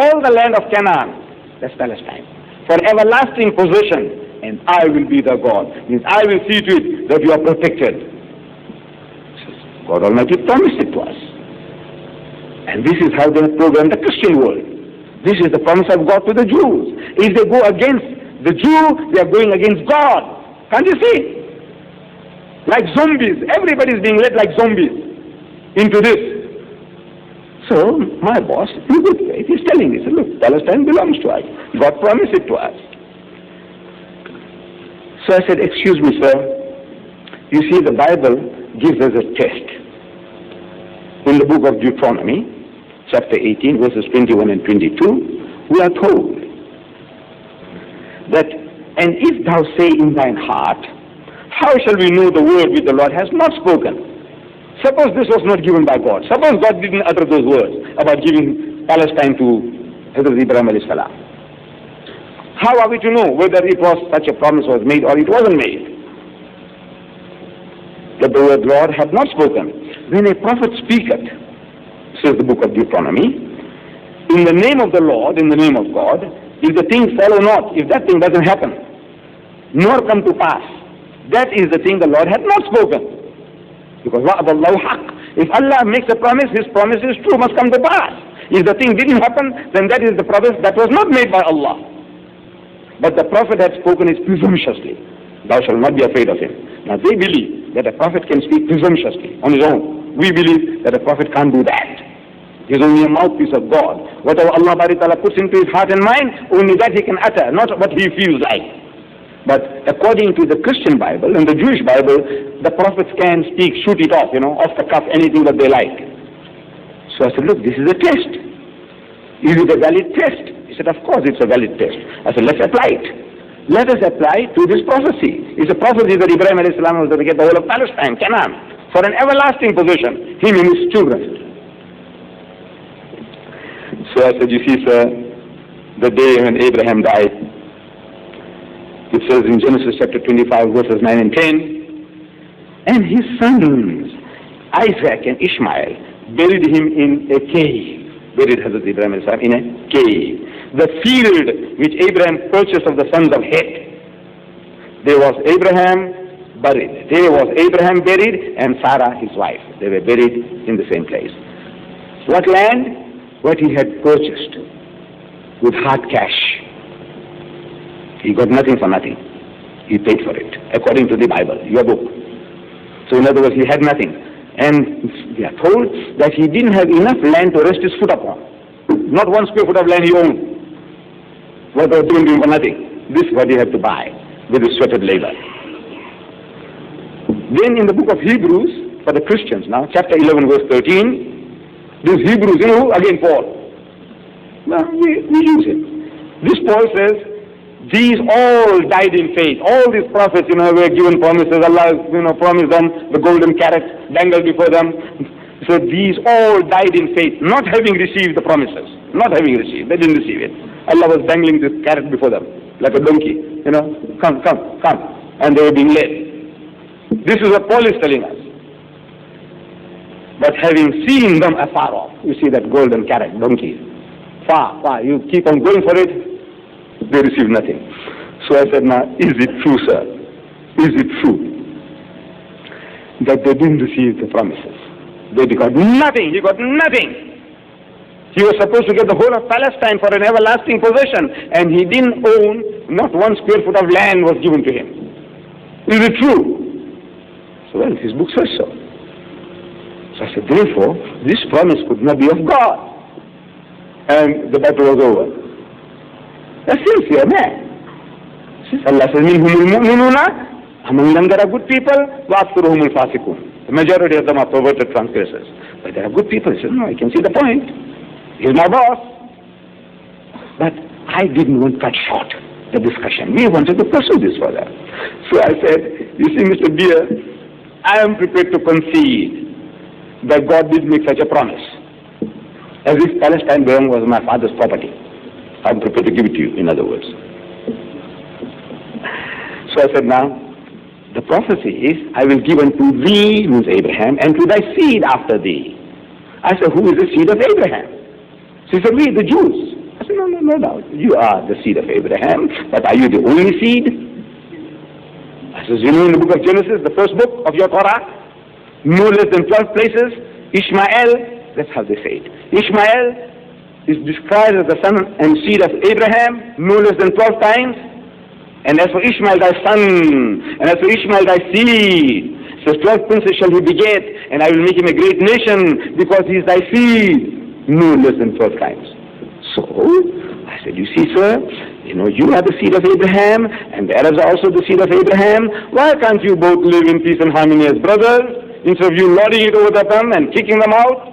all the land of Canaan, that's Palestine, for everlasting possession, and I will be the God. Means I will see to it that you are protected. God Almighty promised it to us. And this is how they have programmed the Christian world. This is the promise of God to the Jews. If they go against the Jew, they are going against God. Can't you see? Like zombies. Everybody is being led like zombies into this. So my boss, in good faith, he's telling me, look, Palestine belongs to us. God promised it to us. So I said, excuse me, sir. You see, the Bible gives us a test. In the book of Deuteronomy, chapter 18, verses 21 and 22, we are told that, and if thou say in thine heart, how shall we know the word which the Lord has not spoken? Suppose this was not given by God. Suppose God didn't utter those words about giving Palestine to Hazrat Ibrahim alayhi salam. How are we to know whether it was such a promise was made or it wasn't made? That the word Lord had not spoken. When a prophet speaketh, says the book of Deuteronomy, in the name of the Lord, in the name of God, if the thing follow not, if that thing doesn't happen, nor come to pass, that is the thing the Lord had not spoken. Because wa'adallahu haqq. If Allah makes a promise, His promise is true, must come to pass. If the thing didn't happen, then that is the promise that was not made by Allah. But the Prophet had spoken it presumptuously. Thou shalt not be afraid of him. Now they believe that a Prophet can speak presumptuously on his own. We believe that a Prophet can't do that. He is only a mouthpiece of God. Whatever Allah puts into his heart and mind, only that he can utter, not what he feels like. But according to the Christian Bible and the Jewish Bible, the prophets can speak, shoot it off, off the cuff, anything that they like. So I said, look, this is a test. Is it a valid test? He said, of course it's a valid test. I said, let's apply it. Let us apply to this prophecy. It's a prophecy that Ibrahim alayhi salam was going to get the whole of Palestine, Canaan, for an everlasting possession, him and his children. So I said, you see, sir, the day when Abraham died, it says in Genesis chapter 25, verses 9 and 10, and his sons, Isaac and Ishmael, buried him in a cave. Buried Hazrat Ibrahim in a cave. The field which Abraham purchased of the sons of Het. There was Abraham buried. There was Abraham buried and Sarah his wife. They were buried in the same place. What land? What he had purchased with hard cash. He got nothing for nothing. He paid for it, according to the Bible, your book. So in other words, he had nothing. And we are told that he didn't have enough land to rest his foot upon. Not 1 square foot of land he owned. What was doing for nothing. This is what he had to buy with his sweated labor. Then in the book of Hebrews, for the Christians now, chapter 11, verse 13, this Hebrews, again Paul. Now we use it. This Paul says, these all died in faith. All these prophets, were given promises. Allah, promised them the golden carrot dangled before them. So these all died in faith, not having received the promises. Not having received. They didn't receive it. Allah was dangling this carrot before them, like a donkey. Come. And they were being led. This is what Paul is telling us. But having seen them afar off, you see that golden carrot, donkey, far, you keep on going for it, they received nothing. So I said, now, is it true, sir? Is it true that they didn't receive the promises? They got nothing. He got nothing. He was supposed to get the whole of Palestine for an everlasting possession, and he didn't own, not 1 square foot of land was given to him. Is it true? So, well, his book says so. So I said, therefore, this promise could not be of God. And the battle was over. A sincere man. Allah says, Minhumul mu'minuna, among them there are good people, wa'aksuruhumul fasiqun. The majority of them are perverted transgressors. But there are good people. He says, no, I can see the point. He's my boss. But I didn't want to cut short the discussion. We wanted to pursue this further. So I said, you see, Mr. Deer, I am prepared to concede that God did make such a promise. As if Palestine was my father's property. I'm prepared to give it to you, in other words. So I said, now, the prophecy is, I will give unto thee, means Abraham, and to thy seed after thee. I said, who is the seed of Abraham? So he said, we, the Jews. I said, no doubt. You are the seed of Abraham, but are you the only seed? I said, in the book of Genesis, the first book of your Torah, no less than 12 places, Ishmael, that's how they say it. Ishmael is described as the son and seed of Abraham no less than 12 times. And as for Ishmael thy son, and as for Ishmael thy seed, says 12 princes shall he beget, and I will make him a great nation because he is thy seed. no less than 12 times. So I said, you see, sir, you are the seed of Abraham, and the Arabs are also the seed of Abraham. Why can't you both live in peace and harmony as brothers, instead of you lording it over them and kicking them out?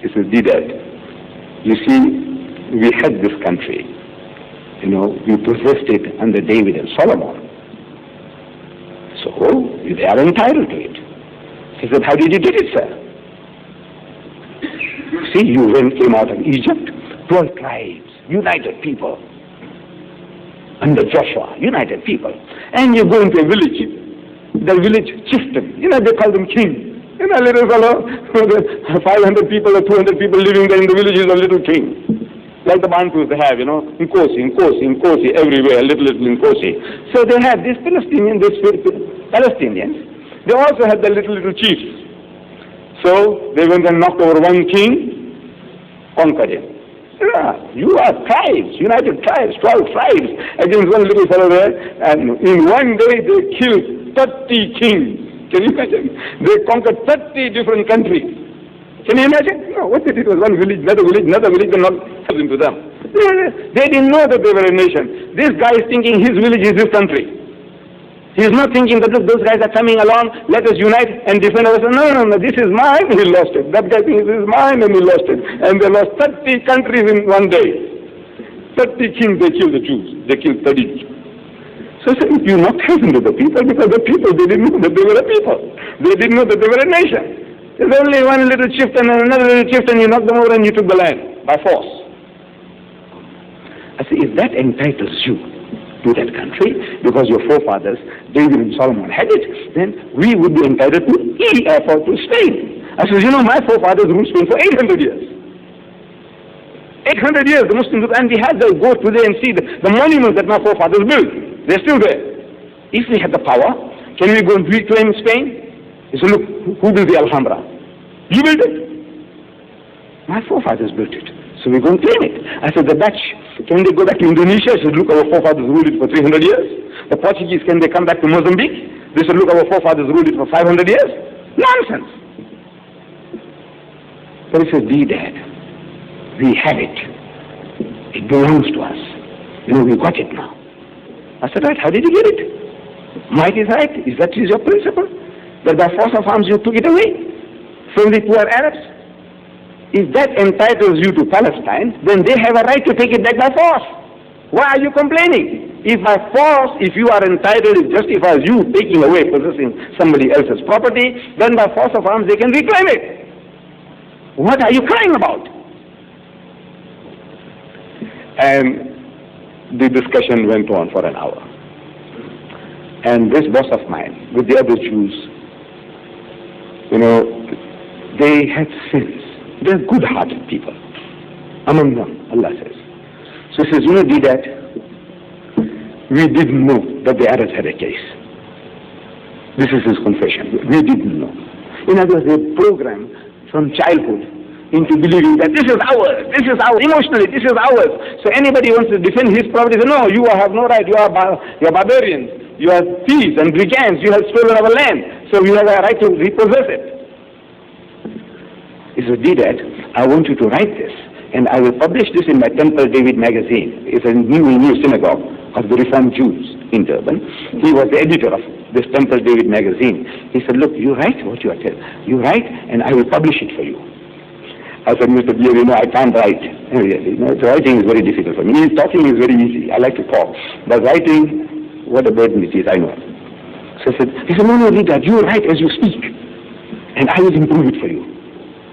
He said, Deedat, you see, we had this country. We possessed it under David and Solomon. So they are entitled to it. He said, how did you get it, sir? See, you came out of Egypt, 12 tribes, united people. Under Joshua, united people. And you go into a village, the village chieftain, they call them king. A little fellow, 500 people or 200 people living there in the village is a little king. Like the Bantus they have, in Kosi, everywhere, little in Kosi. So they had these Palestinians. They also had the little chiefs. So they went and knocked over one king, conquered him. Yeah, you are tribes, united tribes, 12 tribes against one little fellow there. And in one day they killed 30 kings. Can you imagine? They conquered 30 different countries. Can you imagine? No, what they did was one village, another village, and not into them. They didn't know that they were a nation. This guy is thinking his village is his country. He is not thinking that, look, those guys are coming along, let us unite and defend ourselves. No, this is mine, he lost it. That guy thinks this is mine, and he lost it. And they lost 30 countries in one day. 30 kings, they killed the Jews. They killed 30. So if you knocked heaven to the people, because the people, they didn't know that they were a people. They didn't know that they were a nation. There's only one little chieftain and another little chieftain, you knocked them over and you took the land by force. I say, if that entitles you to that country, because your forefathers, David and Solomon, had it, then we would be entitled to Spain. I said, my forefathers ruled Spain for 800 years. 800 years, the Muslims, and we had to go today and see the monuments that my forefathers built. They're still there. If we had the power, can we go and reclaim Spain? He said, look, who built the Alhambra? You built it. My forefathers built it. So we're going to claim it. I said, the Dutch, can they go back to Indonesia? I said, look, our forefathers ruled it for 300 years. The Portuguese, can they come back to Mozambique? They said, look, our forefathers ruled it for 500 years. Nonsense. But he said, Deedat, we have it. It belongs to us. We got it now. I said, right, how did you get it? Might is right. Is that your principle? That by force of arms you took it away from the poor Arabs? If that entitles you to Palestine, then they have a right to take it back by force. Why are you complaining? If by force, if you are entitled, it justifies you taking away, possessing somebody else's property, then by force of arms they can reclaim it. What are you crying about? And the discussion went on for an hour. And this boss of mine, with the other Jews, they had sins. They're good-hearted people. Among them, Allah says. So he says, Deedat, we didn't know that the Arabs had a case. This is his confession. We didn't know. In other words, they programmed from childhood into believing that this is ours, emotionally, this is ours. So anybody wants to defend his property, says, no, you have no right, you're barbarians, you are thieves and brigands, you have stolen our land, so you have a right to repossess it. He said, Deedat, I want you to write this, and I will publish this in my Temple David magazine. It's a new synagogue of the Reformed Jews in Durban. He was the editor of this Temple David magazine. He said, look, you write what you are telling. You write, and I will publish it for you. I said, Mr. Deer, I can't write. Writing is very difficult for me. Talking is very easy. I like to talk. But writing, what a burden it is, I know. So he said, no, Deedat, you write as you speak, and I will improve it for you.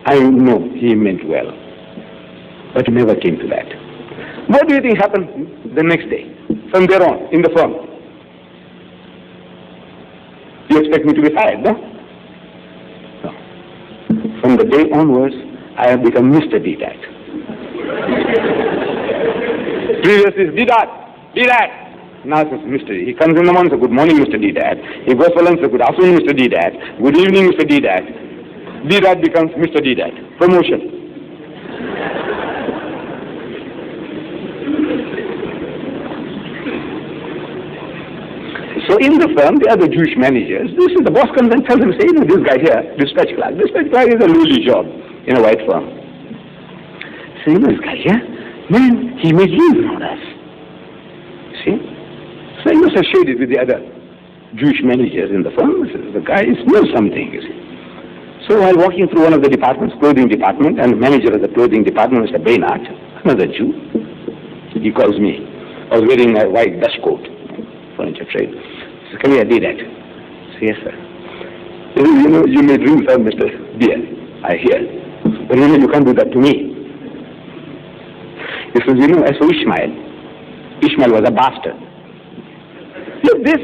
I know he meant well, but it never came to that. What do you think happened the next day, from there on, in the firm? You expect me to be fired, no? No. From the day onwards, I have become Mr. Deedat. Previous is Deedat. Now it's Mr. He comes in the morning, says, good morning, Mr. Deedat. He goes for lunch, says, good afternoon, Mr. Deedat. Good evening, Mr. Deedat. Deedat becomes Mr. Deedat. Promotion. So So in the firm, the other Jewish managers, the boss comes and tells him, say, this guy here, dispatch clerk is a lowly job in a white firm. So this guy here, man, he made leave on us. See? So he must have shared it with the other Jewish managers in the firm. The guy knows something, you see. So while walking through one of the departments, clothing department, and the manager of the clothing department, Mr. Baynard, another Jew, he calls me. I was wearing a white dust coat, furniture trade. He says, come here, Deedat. I say, yes, sir. You may dream, sir, Mr. Dear, I hear. But you can't do that to me. He says, as for Ishmael was a bastard. Look, this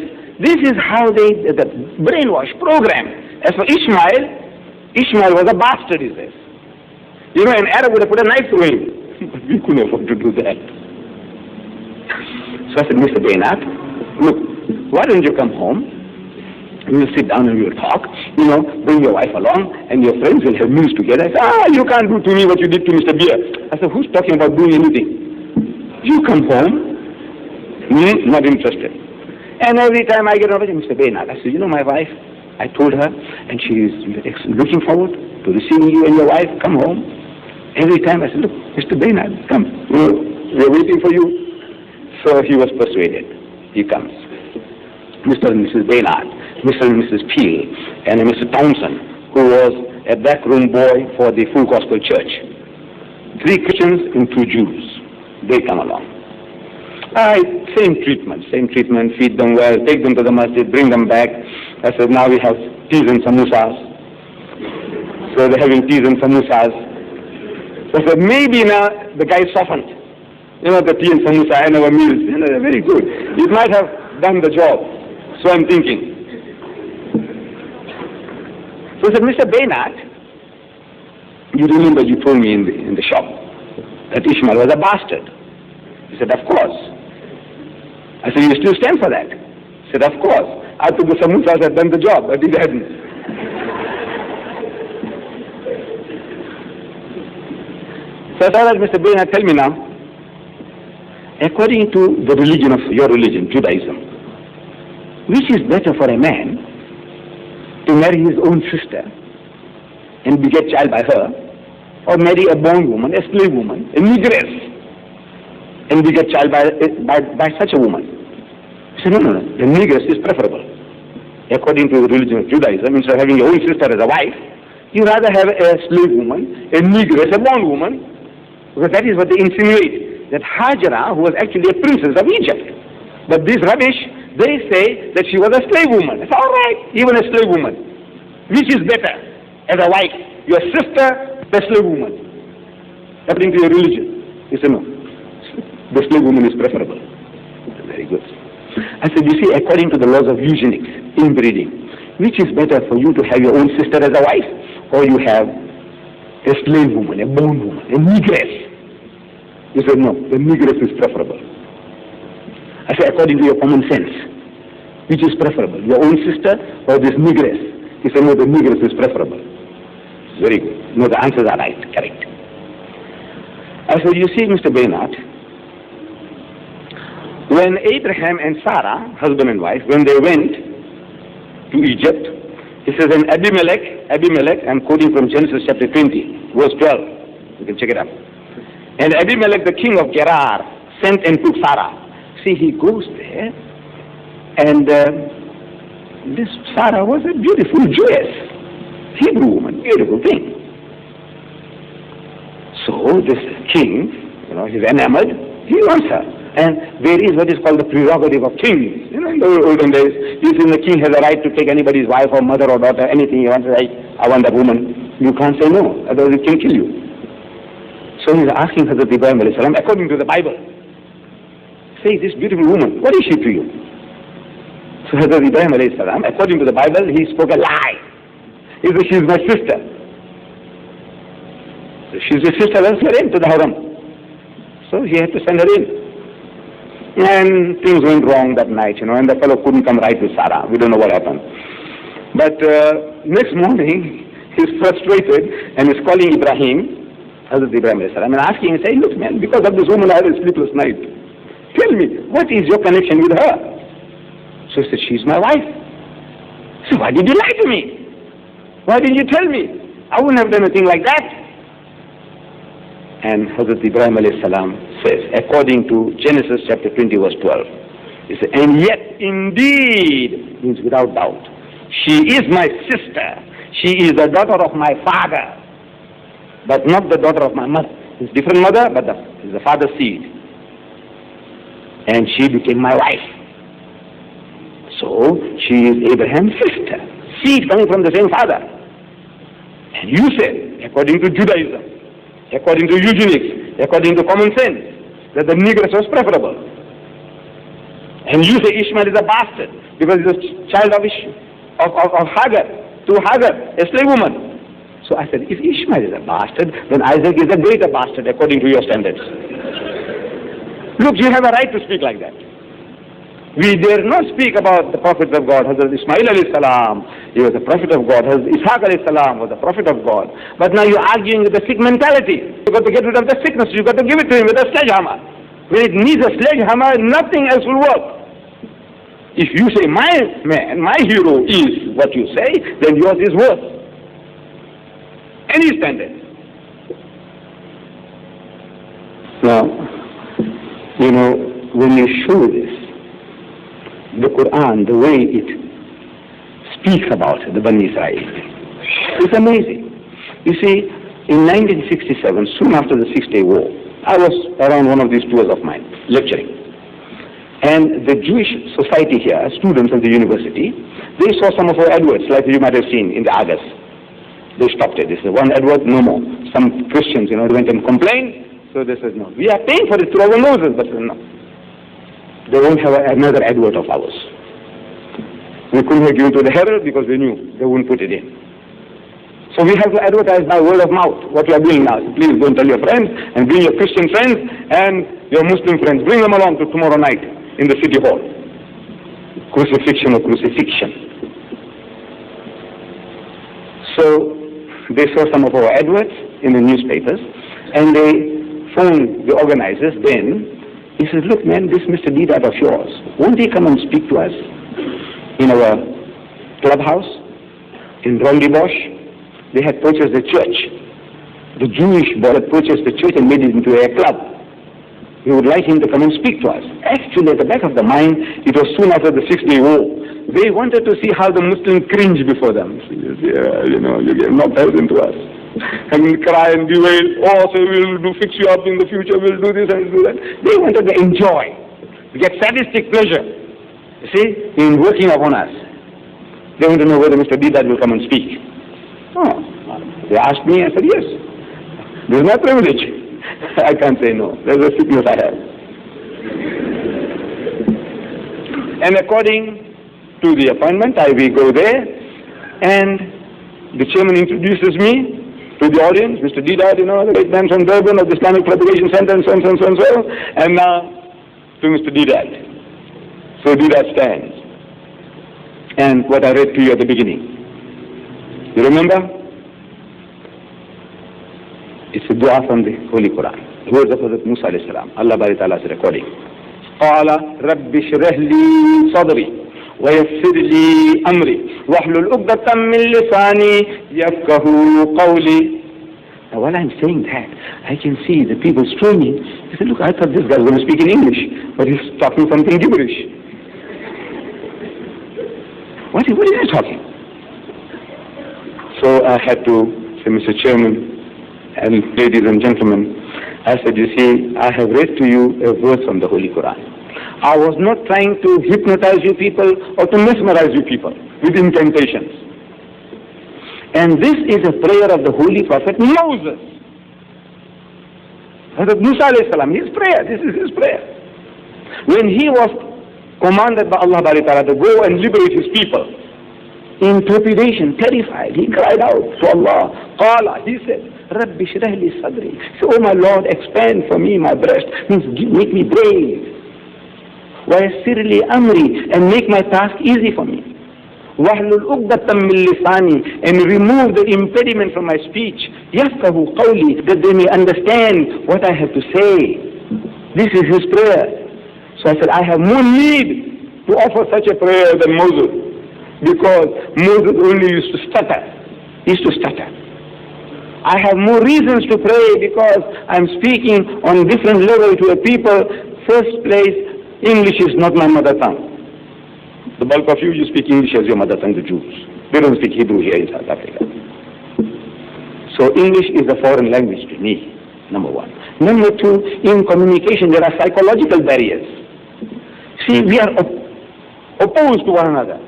is how the brainwash program. As for Ishmael was a bastard, he says. An Arab would have put a knife through him. But we couldn't afford to do that. So I said, Mr. Baynard, look, why don't you come home? We'll sit down and we'll talk. Bring your wife along and your friends will have meals together. I said, you can't do to me what you did to Mr. Beer. I said, who's talking about doing anything? You come home. Not interested. And every time I get over to Mr. Baynard, I said, my wife, I told her, and she is looking forward to receiving you and your wife. Come home. Every time I said, look, Mr. Baynard, come. We're waiting for you. So he was persuaded. He comes. Mr. and Mrs. Baynard, Mr. and Mrs. Peel, and Mr. Townsend, who was a backroom boy for the Full Gospel Church. 3 Christians and 2 Jews. They come along. Same treatment, feed them well, take them to the masjid, bring them back. I said, now we have teas and samosas. So they're having teas and samosas. So I said, maybe now the guy softened. The tea and samosa and our meals, they're very good. It might have done the job. So I'm thinking. So I said, Mr. Baynard, you remember you told me in the shop that Ishmael was a bastard. He said, of course. I said, you still stand for that? He said, of course. I took the samosas had done the job, but it hadn't. So I said, Mr. Baynard, tell me now, according to the religion of your religion, Judaism, which is better for a man to marry his own sister and beget child by her, or marry a bondwoman, a slave woman, a negress, and beget child by such a woman? He said, no, the negress is preferable. According to the religion of Judaism, instead of having your own sister as a wife, you rather have a slave woman, a negress, a bondwoman, because that is what they insinuate, that Hajara, who was actually a princess of Egypt. But this rubbish, they say that she was a slave woman. It's all right, even a slave woman. Which is better as a wife? Your sister, the slave woman. According to your religion. He said, no. The slave woman is preferable. Very good. I said, you see, according to the laws of eugenics, inbreeding, which is better for you to have your own sister as a wife, or you have a slave woman, a bond woman, a negress? He said, no, the negress is preferable. I said, according to your common sense, which is preferable, your own sister or this negress? He said, no, the negress is preferable. Very good. No, the answers are right, correct. I said, you see, Mr. Baynard, when Abraham and Sarah, husband and wife, when they went to Egypt, he says, and Abimelech, I'm quoting from Genesis chapter 20, verse 12. You can check it out. And Abimelech, the king of Gerar, sent and took Sarah. See, he goes there, and this Sarah was a beautiful Jewess, Hebrew woman, beautiful thing. So this king, he's enamored, he wants her. And there is what is called the prerogative of kings. In the olden days, the king has a right to take anybody's wife or mother or daughter, anything he wants. I want that woman. You can't say no, otherwise it can kill you. So he's asking Hazrat Ibrahim alayhi salam, according to the Bible, say, this beautiful woman, what is she to you? So Hazrat Ibrahim alayhi salam, according to the Bible, he spoke a lie. He said, she's my sister. So she's your sister, let's get into the haram. So he had to send her in. And things went wrong that night, and the fellow couldn't come right with Sarah. We don't know what happened. But next morning, he's frustrated and he's calling Ibrahim, Hazrat Ibrahim alayhi salam, and asking him, saying, look man, because of this woman I had a sleepless night. Tell me, what is your connection with her? So he said, she's my wife. So why did you lie to me? Why didn't you tell me? I wouldn't have done anything like that. And Hazrat Ibrahim alayhi salam says, according to Genesis chapter 20 verse 12, he said, and yet indeed, means without doubt, she is my sister. She is the daughter of my father, but not the daughter of my mother. It's different mother, but it's the father's seed. And she became my wife. So she is Abraham's sister, seed coming from the same father. And you said, according to Judaism, according to eugenics, according to common sense, that the negress was preferable. And you say Ishmael is a bastard because he's a child of Hagar, to Hagar, a slave woman. So I said, if Ishmael is a bastard, then Isaac is a greater bastard according to your standards. Look, you have a right to speak like that. We dare not speak about the prophets of God. Hazrat Ismail alayhi salam, he was a prophet of God. Hazrat Ishaq alayhi salam was a prophet of God. But now you're arguing with the sick mentality. You've got to get rid of the sickness. You've got to give it to him with a sledgehammer. When it needs a sledgehammer, nothing else will work. If you say, my man, my hero is what you say, then yours is worse. Any standard. Now, when you show this, the Quran, the way it speaks about the Bani Israel, it's amazing. You see, in 1967, soon after the Six-Day War, I was around one of these tours of mine, lecturing. And the Jewish society here, students of the university, they saw some of our adverts, like you might have seen in the August. They stopped it. They said, one advert, no more. Some Christians, they went and complained. So they said, no. We are paying for it through our noses, but no. They won't have another advert of ours. We couldn't have given to the Herald because we knew they wouldn't put it in. So we have to advertise by word of mouth what we are doing now. Please go and tell your friends and bring your Christian friends and your Muslim friends. Bring them along to tomorrow night in the city hall. Crucifixion or crucifixion. So they saw some of our adverts in the newspapers and they phoned the organizers then. He says, look man, this Mr. Deedat of yours, won't he come and speak to us in our clubhouse in Rondibosch? They had purchased the church. The Jewish boy had purchased the church and made it into a club. We would like him to come and speak to us. Actually, at the back of the mind, it was soon after the Six-Day War. They wanted to see how the Muslims cringe before them. Yeah, you get knocked out into us. And cry and bewail, so we'll fix you up in the future, we'll do this and do that. They wanted to enjoy, to get sadistic pleasure, you see, in working upon us. They want to know whether Mr. Deedat will come and speak. Oh, they asked me, I said, yes. This is my privilege. I can't say no. There's a sickness I have. And according to the appointment, we go there, and the chairman introduces me to the audience, Mr. Deedat, the great man from Durban of the Islamic Propagation Center, and so on, so on, so on, and now to Mr. Deedat. So Deedat stands. And what I read to you at the beginning. You remember? It's a dua from the Holy Quran. The words of Hazrat Musa alayhi salam. Allah Bari Ta'ala is recording. قال رب اشرح لي صدري ويسر لي أمري واحلل عقدة من لساني يفقهوا قولي. Now while I'm saying that, I can see the people straining. They say, look, I thought this guy was going to speak in English, but he's talking something gibberish. What is he talking? So I had to say, Mr. Chairman and ladies and gentlemen, I said, you see, I have read to you a verse from the Holy Quran. I was not trying to hypnotize you people or to mesmerize you people with incantations. And this is a prayer of the Holy Prophet Moses. Hazrat Musa alayhi salam, his prayer, this is his prayer. When he was commanded by Allah Bari Ta'ala to go and liberate his people, in trepidation, terrified, he cried out to Allah. Qala, he said, Rabbi shrah li sadri. So, oh my Lord, expand for me my breast, means make me brave. Wa yassir li amri, and make my task easy for me. Wahlul uqdatan min lisani, and remove the impediment from my speech. Yafqahu qawli, that they may understand what I have to say. This is his prayer. So I said, I have more need to offer such a prayer than Moses, because Moses only used to stutter. He used to stutter. I have more reasons to pray because I'm speaking on different level to a people. First place, English is not my mother tongue. The bulk of you speak English as your mother tongue, the Jews. They don't speak Hebrew here in South Africa. So English is a foreign language to me, number one. Number two, in communication there are psychological barriers. See, we are opposed to one another.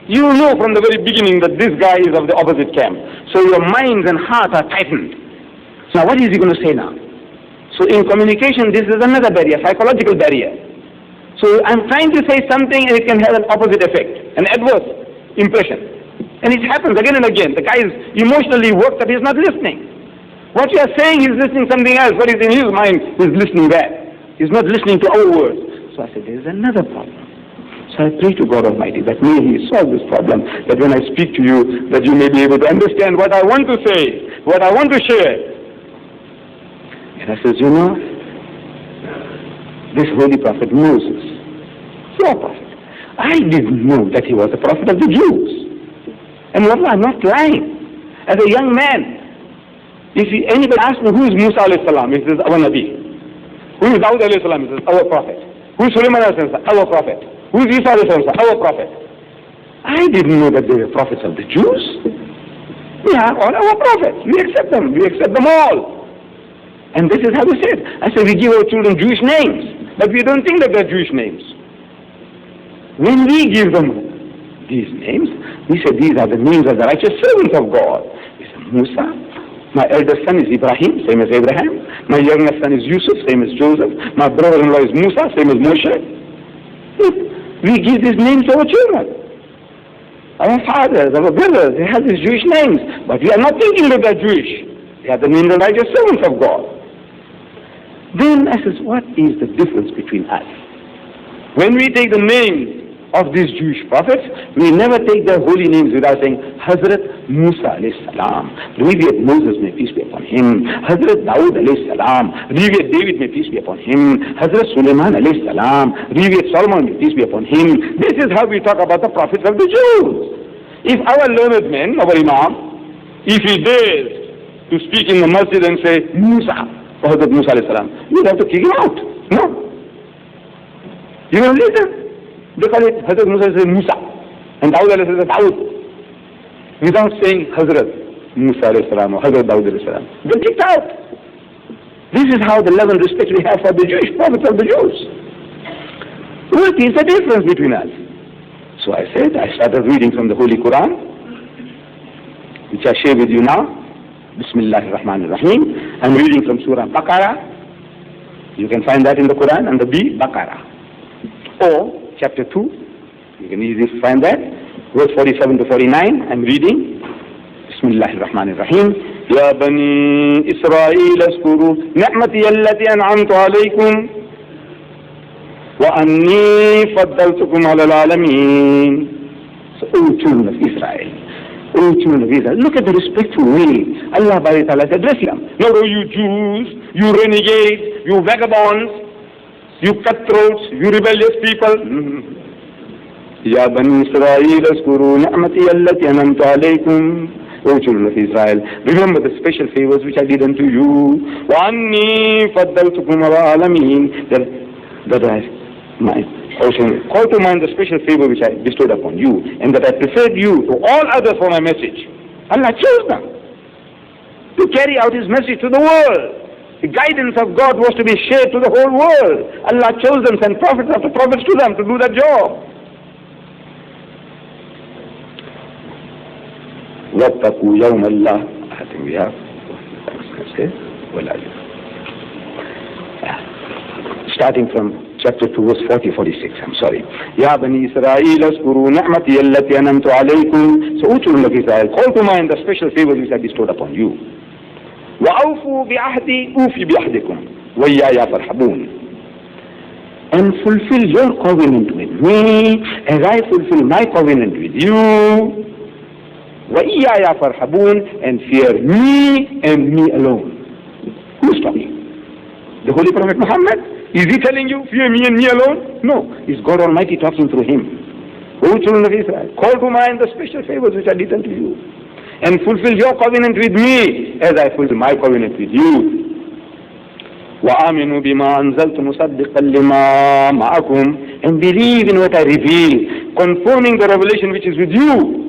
You know from the very beginning that this guy is of the opposite camp. So your minds and hearts are tightened. Now what is he going to say now? So in communication this is another barrier, psychological barrier. So I'm trying to say something and it can have an opposite effect, an adverse impression. And it happens again and again. The guy is emotionally worked up, he's not listening. What you are saying, he's listening something else. What is in his mind, he's listening back. He's not listening to our words. So I said, there is another problem. So I pray to God Almighty that may He solve this problem, that when I speak to you, that you may be able to understand what I want to say, what I want to share. And I says, you know, this holy prophet Moses, your prophet, I didn't know that he was a prophet of the Jews. And Allah, I'm not lying. As a young man, if anybody asks me who is Musa alayhi salam, he says, our Nabi. Who is Dawud alayhi salam, he says, our prophet. Who is Sulaiman alayhi salam, our prophet. Who is Isa alayhi salam, our prophet. I didn't know that they were prophets of the Jews. We are all our prophets. We accept them. We accept them all. And this is how we said. I said, we give our children Jewish names, but we don't think that they're Jewish names. When we give them these names, we say these are the names of the righteous servants of God. He said, Musa. My eldest son is Ibrahim, same as Abraham. My youngest son is Yusuf, same as Joseph. My brother-in-law is Musa, same as Moshe. We give these names to our children. Our fathers, our brothers, they have these Jewish names. But we are not thinking that they're Jewish. They are the names of the righteous servants of God. Then I says, what is the difference between us? When we take the names of these Jewish prophets, we never take their holy names without saying Hazrat Musa alayhi salam, revered Moses, may peace be upon him, Hazrat Dawud alayhi salam, revered David, may peace be upon him, Hazrat Sulaiman alayhi salam, revered Solomon, may peace be upon him. This is how we talk about the prophets of the Jews. If our learned men, our Imam, if he dares to speak in the masjid and say Musa, or Hazrat Musa alayhi salam, you have to kick him out. No. You don't listen. They call it Hazrat Musa says Musa, and Dawud alayhi says Dawud, without saying Hazrat Musa alayhi salam or Hazrat Dawud alayhi salam. They're kicked out. This is how the love and respect we have for the Jewish prophets of the Jews. What is the difference between us? So I said, I started reading from the Holy Quran, which I share with you now. Bismillahir Rahmanir Rahim. I'm reading from Surah Baqarah. You can find that in the Quran, and the B, Baqarah. Or chapter 2, you can easily find that, verse 47 to 49, I'm reading. Bismillahir Rahmanir Rahim. Ya Bani Israel askuru ni'mati allati an'amtu alaykum wa anni faddaltukum ala al-alamin. So, O children of Israel, O children of Israel, look at the respectful way Allah Ta'ala addressed them. Not, oh you Jews, you renegades, you vagabonds, you cutthroats, you rebellious people. Ya Bani Israel, askuru ni'mati allati an'amtu alaykum. O children of Israel, remember the special favors which I did unto you. Wa anni faddaltukum ala alamin. That I also call to mind the special favor which I bestowed upon you, and that I preferred you to all others for my message. Allah chose them to carry out His message to the world. The guidance of God was to be shared to the whole world. Allah chose them, sent prophets after prophets to them to do that job. وَاتَّقُوا يَوْمَ اللَّهِ. I think we have. Starting from chapter 2, verse 40-46. I'm sorry. Ya Bani Israel, askuru ni'mati allati an'amtu alaykum. So, O children of Israel, call to mind the special favors which I bestowed upon you. وَأَوْفُوا بِعَهْدِي أُوفِ بِعَهْدِكُمْ وَإِيَّايَ فَارْحَبُونَ. And fulfill your covenant with me as I fulfill my covenant with you. وَإِيَّايَ فَارْحَبُونَ. And fear me and me alone. Who's talking? The Holy Prophet Muhammad? Is he telling you, fear me and me alone? No. It's God Almighty talking through him. O children of Israel, call to mind the special favors which are done to you, and fulfill your covenant with me as I fulfill my covenant with you. وَآمِنُوا بِمَا أَنزَلْتُ مُصَدِّقًا لِمَا مَعَكُمْ, and believe in what I reveal, confirming the revelation which is with you.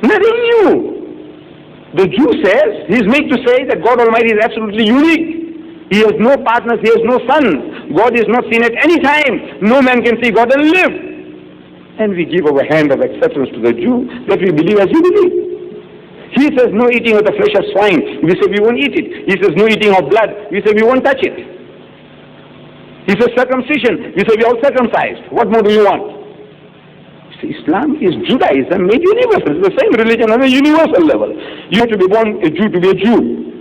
Nothing new. The Jew says, he is made to say that God Almighty is absolutely unique. He has no partners, he has no son. God is not seen at any time. No man can see God and live. And we give our hand of acceptance to the Jew that we believe as he believes. He says no eating of the flesh of swine. We say we won't eat it. He says no eating of blood. We say we won't touch it. He says circumcision. We say we are all circumcised. What more do you want? Islam is Judaism made universal. It's the same religion on a universal level. You have to be born a Jew to be a Jew.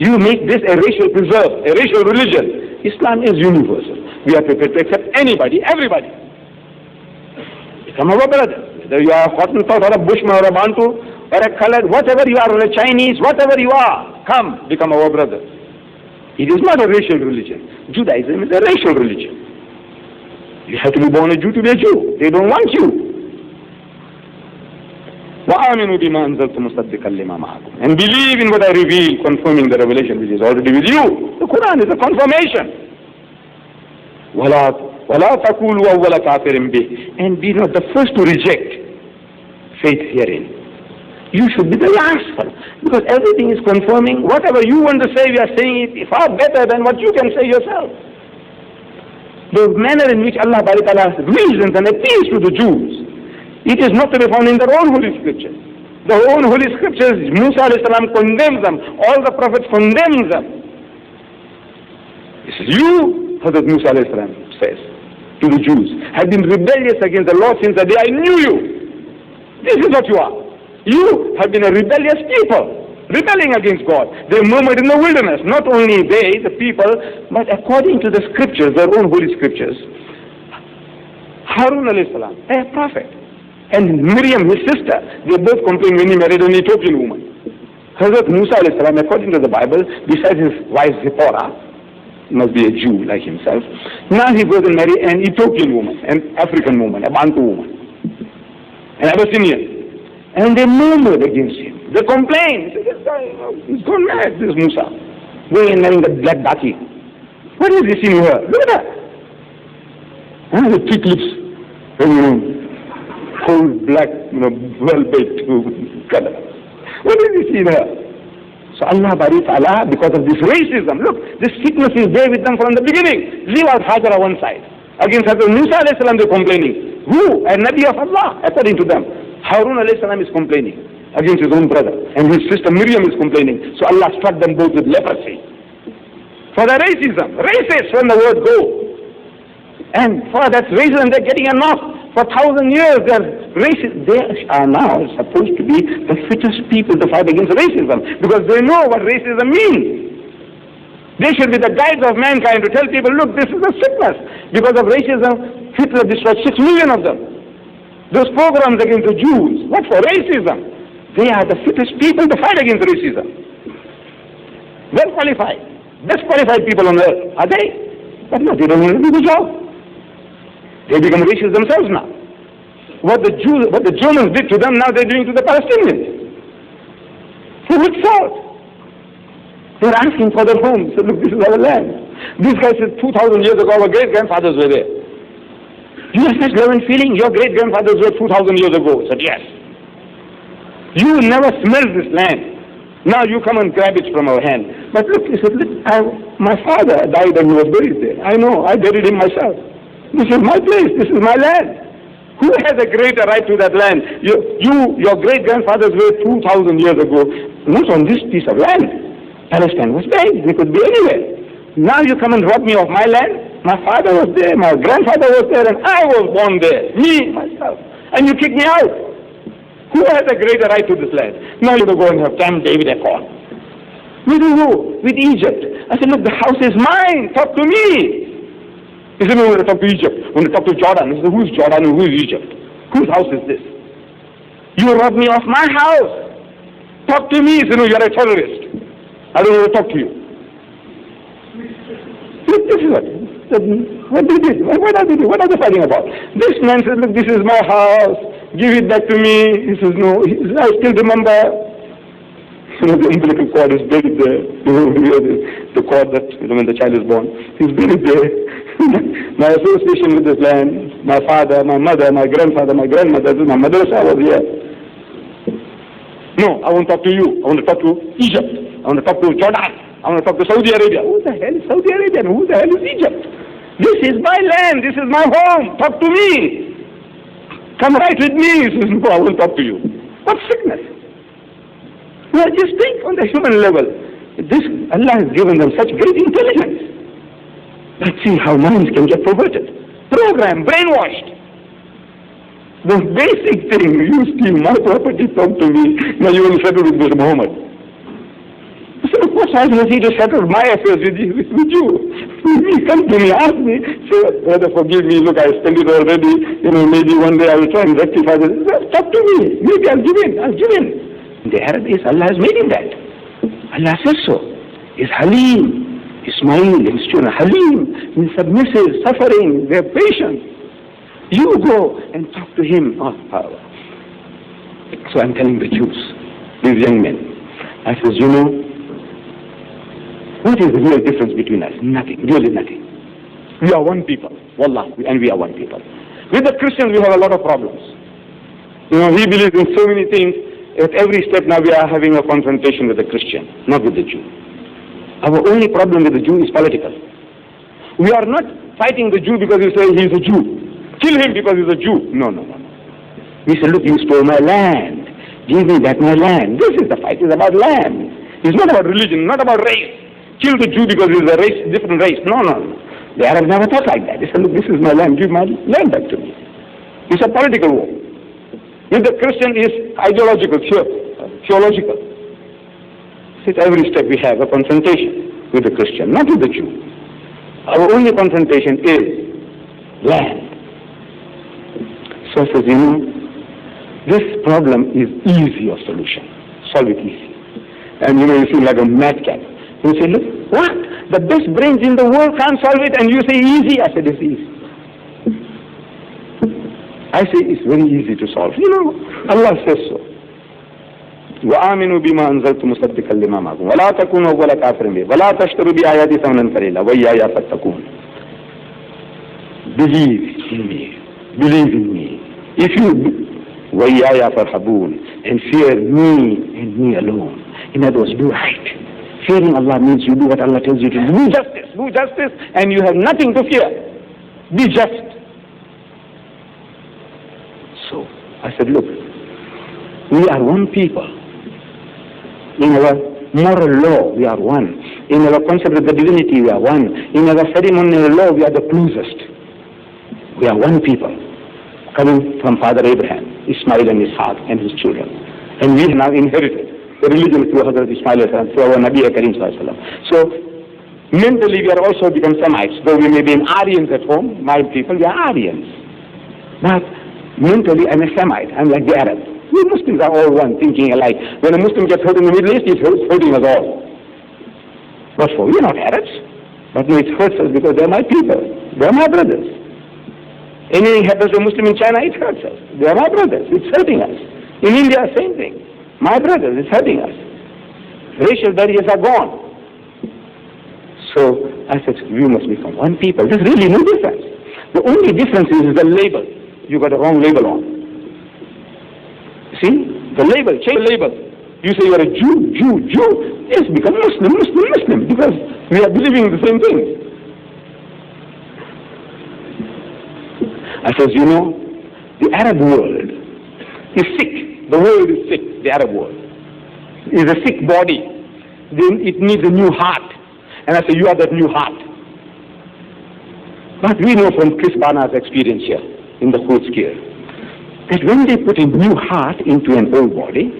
You make this a racial preserve, a racial religion. Islam is universal. We are prepared to accept anybody, everybody. Become our brother. Whether you are a Hottentot or a Bushman or a Bantu or a colored, whatever you are, or a Chinese, whatever you are, come, become our brother. It is not a racial religion. Judaism is a racial religion. You have to be born a Jew to be a Jew. They don't want you. وَآمِنُوا بِمَا أَنزَلْتُ مُصَدِّقًا لِمَا مَعَكُمْ, and believe in what I reveal, confirming the revelation which is already with you. The Quran is a confirmation. وَلَا تَقُولُوا أَوَّلَ كَافِرٍ بِهِ, and be not the first to reject faith herein. You should be the last one, because everything is confirming. Whatever you want to say, we are saying it far better than what you can say yourself. The manner in which Allah reasons and appeals to the Jews, it is not to be found in their own holy scriptures. Their own holy scriptures, Musa alayhi salam condemns them. All the prophets condemn them. This is you, Hazrat Musa alayhi salam says to the Jews, have been rebellious against the Lord since the day I knew you. This is what you are. You have been a rebellious people, rebelling against God. They murmured in the wilderness. Not only they, the people, but according to the scriptures, their own holy scriptures, Harun alayhi salam, a prophet, and Miriam, his sister, they both complained when he married an Ethiopian woman. Hazrat Musa alayhi salam, according to the Bible, besides his wife Zipporah, must be a Jew like himself, now he goes and marries an Ethiopian woman, an African woman, a Bantu woman, an Abyssinian. And they murmured against him. They complained. They said, this guy, he's gone mad, this Musa. Going and marrying the black Daki. What is this in her? Look at that. And the thick lips. Whole black, well-baked color. What is this in her? So Allah Bari Ta'ala, because of this racism, look, this sickness is there with them from the beginning. Leave out Hajara one side. Against Hazrat Musa alayhi salam, they're complaining. Who? A Nabi of Allah, according to them. Harun alayhi salam is complaining against his own brother. And his sister Miriam is complaining. So Allah struck them both with leprosy. For the racism. Racist when the word go. And for that racism, they're getting enough. For 1,000 years, they're racist. They are now supposed to be the fittest people to fight against racism, because they know what racism means. They should be the guides of mankind to tell people, look, this is a sickness. Because of racism, Hitler destroyed 6 million of them. Those programs against the Jews, what for? Racism. They are the fittest people to fight against racism. Well qualified. Best qualified people on earth. Are they? But no, they don't want to do the job. They become racist themselves now. What the Germans did to them, now they're doing to the Palestinians. For what sort? They're asking for their homes. So look, this is our land. This guy said 2,000 years ago, our great-grandfathers were there. You have such love and feeling? Your great-grandfathers were 2,000 years ago. I said, yes. You never smelled this land. Now you come and grab it from our hand. But look, he said, look, my father died and he was buried there. I know, I buried him myself. This is my place, this is my land. Who has a greater right to that land? Your great-grandfathers were 2,000 years ago, not on this piece of land. Palestine was big, they could be anywhere. Now you come and rob me of my land? My father was there, my grandfather was there, and I was born there, me, myself. And you kick me out. Who has a greater right to this land? Now you go and have Camp David Accord. With who? With Egypt. I said, look, the house is mine, talk to me. He said, no, we want to talk to Egypt. We want to talk to Jordan. He said, who is Jordan and who is Egypt? Whose house is this? You robbed me of my house. Talk to me. He said, no, you're a terrorist. I don't want to talk to you. look, this is what they did. What are they doing? What are they fighting about? This man says, look, this is my house. Give it back to me. He says, no. I still remember. The umbilical cord is buried there. The cord that, when the child is born, is buried there. My association with this land, my father, my mother, my grandfather, my grandmother, my madrasa was here. No, I won't talk to you. I want to talk to Egypt. I want to talk to Jordan. I want to talk to Saudi Arabia. Who the hell is Saudi Arabia and who the hell is Egypt? This is my land. This is my home. Talk to me. Come right with me. He says, no, I won't talk to you. What sickness? Well, just think on the human level. Allah has given them such great intelligence. Let's see how minds can get perverted. Programmed, brainwashed. The basic thing, you steal my property, talk to me. Now you will settle with Mr. Muhammad. I said, of course I will see to settle my affairs with you. You come to me, ask me, say, brother, forgive me, look, I spent it already, maybe one day I will try and rectify this. Talk to me, maybe I'll give in. The Arab is, Allah has made him that. Allah says so. He's Halim, Ismail, his children, Halim, he's submissive, suffering, they're patient. You go and talk to him. So I'm telling the Jews, these young men, I says, what is the real difference between us? Nothing, really nothing. We are one people, wallah, and we are one people. With the Christians, we have a lot of problems. He believes in so many things. At every step now we are having a confrontation with the Christian, not with the Jew. Our only problem with the Jew is political. We are not fighting the Jew because we say he is a Jew. Kill him because he is a Jew. No. We say, look, you stole my land. Give me back my land. This is the fight. It's about land. It's not about religion, not about race. Kill the Jew because he is a race, different race. No. The Arabs never thought like that. They said, look, this is my land. Give my land back to me. It's a political war. With the Christian is ideological, theological. At every step we have a confrontation with the Christian, not with the Jew. Our only confrontation is land. So I says, this problem is easy of solution. Solve it easy. And you seem like a madcap. You say, look, what? The best brains in the world can't solve it and you say easy? I said, it's easy. I say it's very easy to solve. Allah says so. وَآمِنُوا بِمَا أَنزَلْتُ مُصَدِّقًا لِمَا مَعَكُمْ وَلَا تَكُونُوا أَوَّلَ كَافِرٍ بِهِ وَلَا تَشْتَرُوا بِآيَاتِي ثَمَنًا قَلِيلًا وَإِيَّايَ فَاتَّقُونِ. Believe in me. Believe in me. If you وَإِيَّايَ فَارْهَبُونَ and fear me and me alone. In other words, do right. Fearing Allah means you do what Allah tells you to do. Do justice. Do justice and you have nothing to fear. Be just. So I said, look, we are one people. In our moral law, we are one. In our concept of the divinity, we are one. In our ceremonial law, we are the closest. We are one people, coming from Father Abraham, Ismail and Ishaq and his children. And we have now inherited the religion through Hazrat Ismail and through our Nabi Karim Sallallahu Alaihi Wasallam. So mentally, we are also become Semites. Though we may be Aryans at home, my people, we are Aryans. But mentally, I'm a Semite. I'm like the Arab. We Muslims are all one, thinking alike. When a Muslim gets hurt in the Middle East, it's hurting us all. What for? We're not Arabs. But no, it hurts us because they're my people. They're my brothers. Anything happens to a Muslim in China, it hurts us. They're my brothers. It's hurting us. In India, same thing. My brothers, it's hurting us. Racial barriers are gone. So I said, we must become one people. There's really no difference. The only difference is the label. You got a wrong label on. See? The label, change the label. You say you are a Jew. Yes, become Muslim, because we are believing the same thing. I says, the Arab world is sick. The world is sick, the Arab world. It is a sick body. Then it needs a new heart. And I say, you are that new heart. But we know from Chris Barnard's experience here, in the fourth scare, that when they put a new heart into an old body,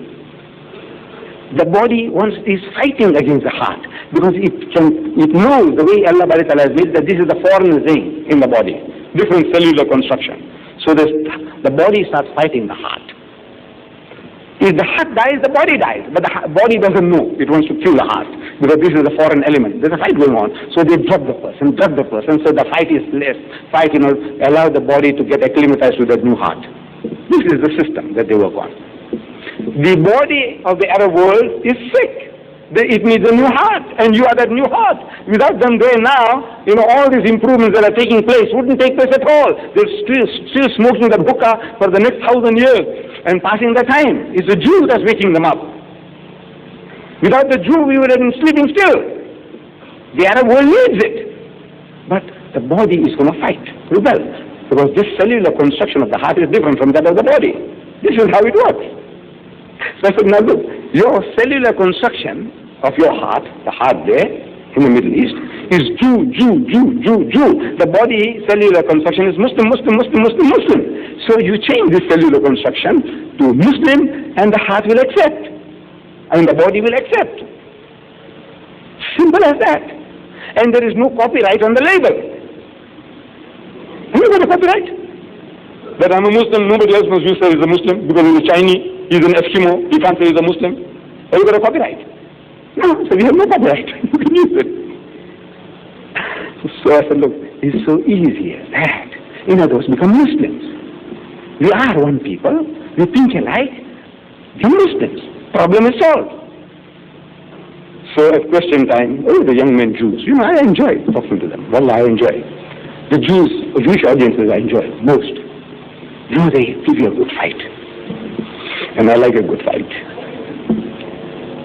the body once is fighting against the heart because it knows the way Allah has made that this is the foreign thing in the body, different cellular construction. So the body starts fighting the heart. If the heart dies, the body dies, but the body doesn't know. It wants to kill the heart. because this is a foreign element. There's a fight going on. So they drug the person. So the fight is less. Fight, allow the body to get acclimatized with a new heart. This is the system that they work on. The body of the Arab world is sick. It needs a new heart, and you are that new heart. Without them there now, all these improvements that are taking place wouldn't take place at all. They're still smoking the hookah for the next 1,000 years and passing the time. It's the Jew that's waking them up. Without the Jew, we would have been sleeping still. The Arab world needs it. But the body is going to fight, rebel, because this cellular construction of the heart is different from that of the body. This is how it works. So I said, now look, your cellular construction of your heart, the heart there in the Middle East, is Jew. The body cellular construction is Muslim. So you change this cellular construction to Muslim, and the heart will accept, and the body will accept. Simple as that. And there is no copyright on the label. Have you got a copyright? That I'm a Muslim, nobody else must use that he's a Muslim because he's a Chinese, he's an Eskimo, you can't say he's a Muslim. Have you got a copyright? No, so we have no copyright. You can use it. So I said, look, it's so easy as that. In other words, become Muslims. We are one people, we think alike, we're Muslims. Problem is solved. So at question time, the young men Jews, I enjoy talking to them. Wallah, I enjoy. The Jewish audiences I enjoy most. They give you a good fight. And I like a good fight.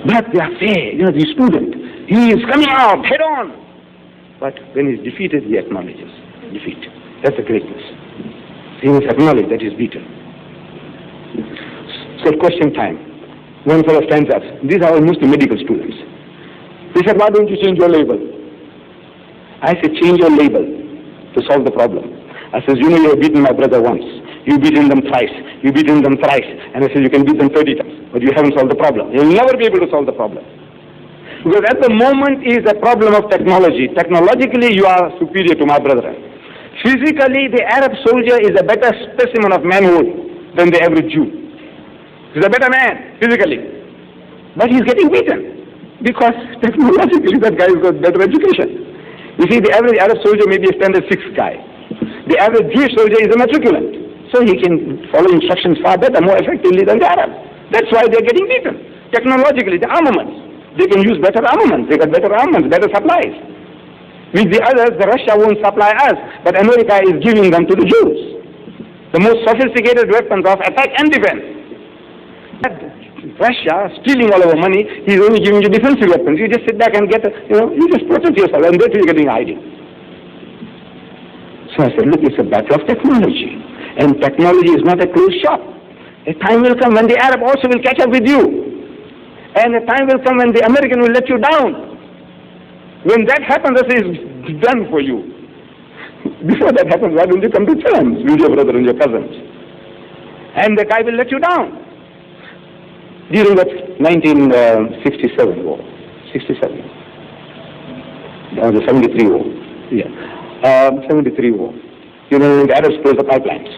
But they are fair. The student, he is coming out head on. But when he's defeated, he acknowledges defeat. That's the greatness. He must acknowledge that he's beaten. So question time. One fellow stands up. These are all Muslim medical students. They said, why don't you change your label? I said, change your label to solve the problem. I said, you have beaten my brother once. You've beaten them twice. You've beaten them thrice. And I said, you can beat them 30 times. But you haven't solved the problem. You'll never be able to solve the problem. Because at the moment is a problem of technology. Technologically, you are superior to my brethren. Physically, the Arab soldier is a better specimen of manhood than the average Jew. He's a better man, physically. But he's getting beaten. Because technologically, that guy has got better education. You see, the average Arab soldier may be a standard 6 guy. The average Jewish soldier is a matriculant. So he can follow instructions far better, more effectively than the Arab. That's why they're getting beaten. Technologically, the armaments. They can use better armaments. They got better armaments, better supplies. With the others, Russia won't supply us, but America is giving them to the Jews. The most sophisticated weapons of attack and defense. Russia, stealing all our money, he's only giving you defensive weapons. You just sit back and you just protect yourself, and that's you're getting hiding. So I said, look, it's a battle of technology. And technology is not a closed shop. A time will come when the Arab also will catch up with you. And a time will come when the American will let you down. When that happens, this is done for you. Before that happens, why don't you come to terms with your brother and your cousins? And the guy will let you down. During that 1967 war, 67, the 73 war, 73 war, the Arabs closed the pipelines.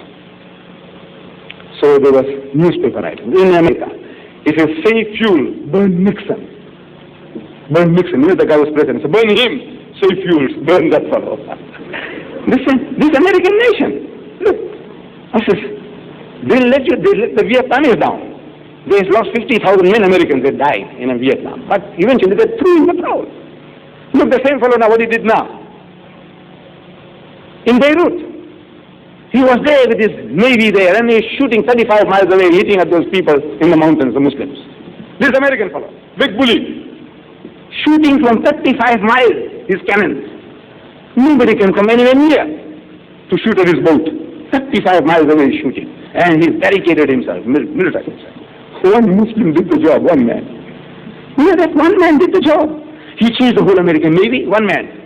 So there was newspaper items in America. If you save fuel, burn Nixon. Burn Nixon. The guy was president. So burn him. Save fuel. Burn that fellow. This American nation. Look. I said, they let the Vietnamese down. They lost 50,000 men Americans that died in Vietnam. But eventually they threw in the towel. Look, the same fellow now, what he did now. In Beirut. He was there with his navy there, and he's shooting 35 miles away, hitting at those people in the mountains, the Muslims. This American fellow, big bully, shooting from 35 miles, his cannons. Nobody can come anywhere near to shoot at his boat. 35 miles away he's shooting. And he's barricaded himself, militarized himself. One Muslim did the job, one man. That one man did the job. He changed the whole American Navy, one man.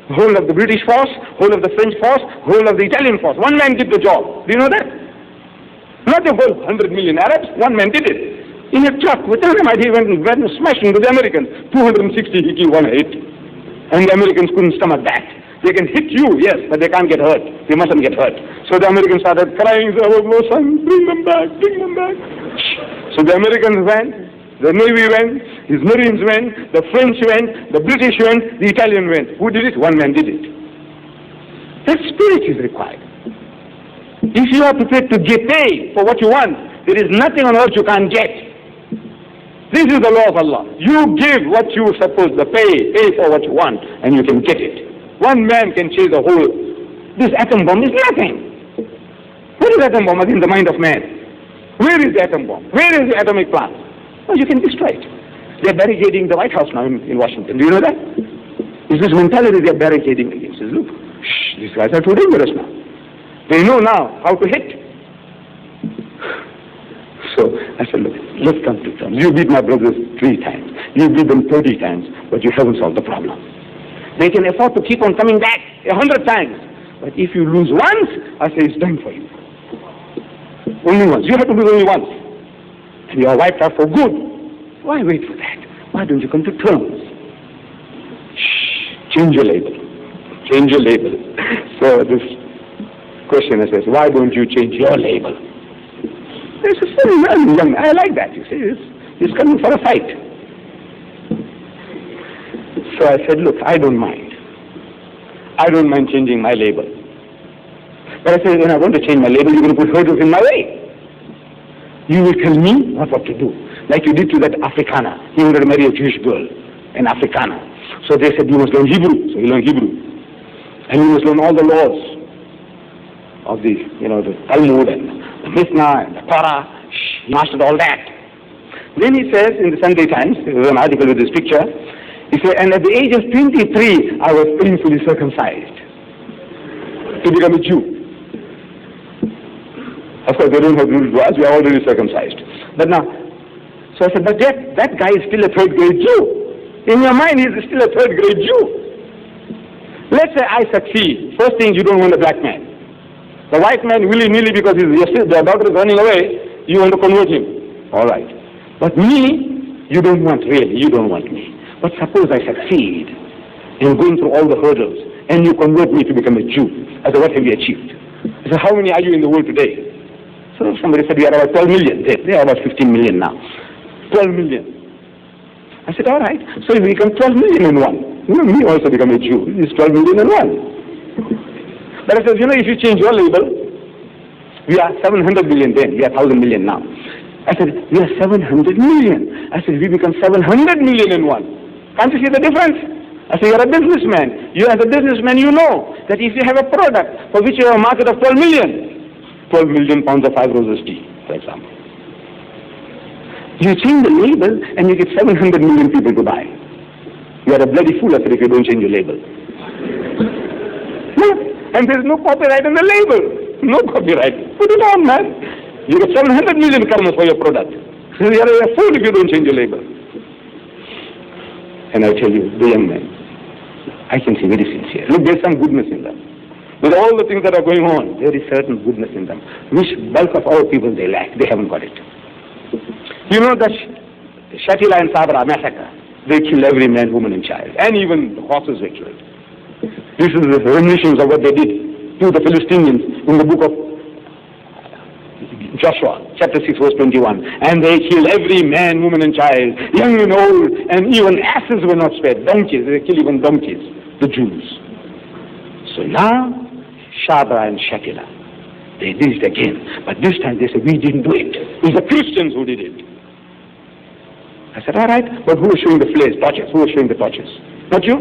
Whole of the British force, whole of the French force, whole of the Italian force. One man did the job. Do you know that? Not the whole 100 million Arabs. One man did it. In a truck with dynamite, he went and smashed into the Americans. 260 he killed one hit. And the Americans couldn't stomach that. They can hit you, yes, but they can't get hurt. They mustn't get hurt. So the Americans started crying, "Oh, son, bring them back, bring them back." So the Americans went, the Navy went, His Marines went, the French went, the British went, the Italian went. Who did it? One man did it. That spirit is required. If you are prepared to pay for what you want, there is nothing on earth you can't get. This is the law of Allah. You give what you are supposed to pay for what you want, and you can get it. One man can change the whole. This atom bomb is nothing. What is atom bomb in the mind of man? Where is the atom bomb? Where is the atomic plant? Well, you can destroy it. They are barricading the White House now in Washington. Do you know that? It's this mentality they are barricading against. Look, these guys are too dangerous now. They know now how to hit. So I said, look, let's come to terms. You beat my brothers 3 times. You beat them 30 times, but you haven't solved the problem. They can afford to keep on coming back 100 times. But if you lose once, I say it's done for you. Only once. You have to lose only once. And you are wiped out for good. Why wait for that? Why don't you come to terms? Change your label. Change your label. So this questioner says, why don't you change your label? This is very young. I like that. You see, he's coming for a fight. So I said, look, I don't mind. I don't mind changing my label. But I said, when I want to change my label, you're going to put hurdles in my way. You will tell me what to do. Like you did to that Afrikaner. He wanted to marry a Jewish girl, an Afrikaner. So they said, you must learn Hebrew. So he learned Hebrew. And you must learn all the laws of the Talmud and the Mishnah and the Torah. He mastered all that. Then he says in the Sunday Times, there was an article with this picture, he said, and at the age of 23, I was painfully circumcised to become a Jew. Of course, they don't have to do us, we are already circumcised. But now, so I said, but that guy is still a 3rd grade Jew. In your mind, he's still a 3rd grade Jew. Let's say I succeed. First thing, you don't want a black man. The white man, willy-nilly, because their daughter is running away, you want to convert him. All right. But me, you don't want, really, you don't want me. But suppose I succeed in going through all the hurdles, and you convert me to become a Jew. I said, what have you achieved? I said, how many are you in the world today? So somebody said, we are about 12 million. They are about 15 million now. 12 million. I said, all right. So if we become 12 million in one, me also become a Jew. It's 12 million in one. But I said, if you change your label, we are 700 million then. We are 1,000 million now. I said, we are 700 million. I said, we become 700 million in one. Can't you see the difference? I said, you're a businessman. You as a businessman, you know that if you have a product for which you have a market of 12 million pounds of 5 roses tea, for example. You change the label and you get 700 million people to buy. You are a bloody fool, I said, if you don't change your label. No. And there is no copyright in the label. No copyright. Put it on, man. You get 700 million karmas for your product. So you are a fool if you don't change your label. And I tell you, the young men, I can see very sincere. Look, there's some goodness in them. With all the things that are going on, there is certain goodness in them, which bulk of our people they lack. They haven't got it. You know the Shatila and Sabra massacre. They kill every man, woman and child. And even the horses were killed. This is the reminiscence of what they did to the Philistines in the book of Joshua, chapter 6, verse 21. And they killed every man, woman and child, young and old, and even asses were not spared. Donkeys, they killed even donkeys, the Jews. So now, Sabra and Shatila, they did it again. But this time they said, we didn't do it. It was the Christians who did it. I said, all right, but who was showing the flares, torches? Who was showing the torches? Not you?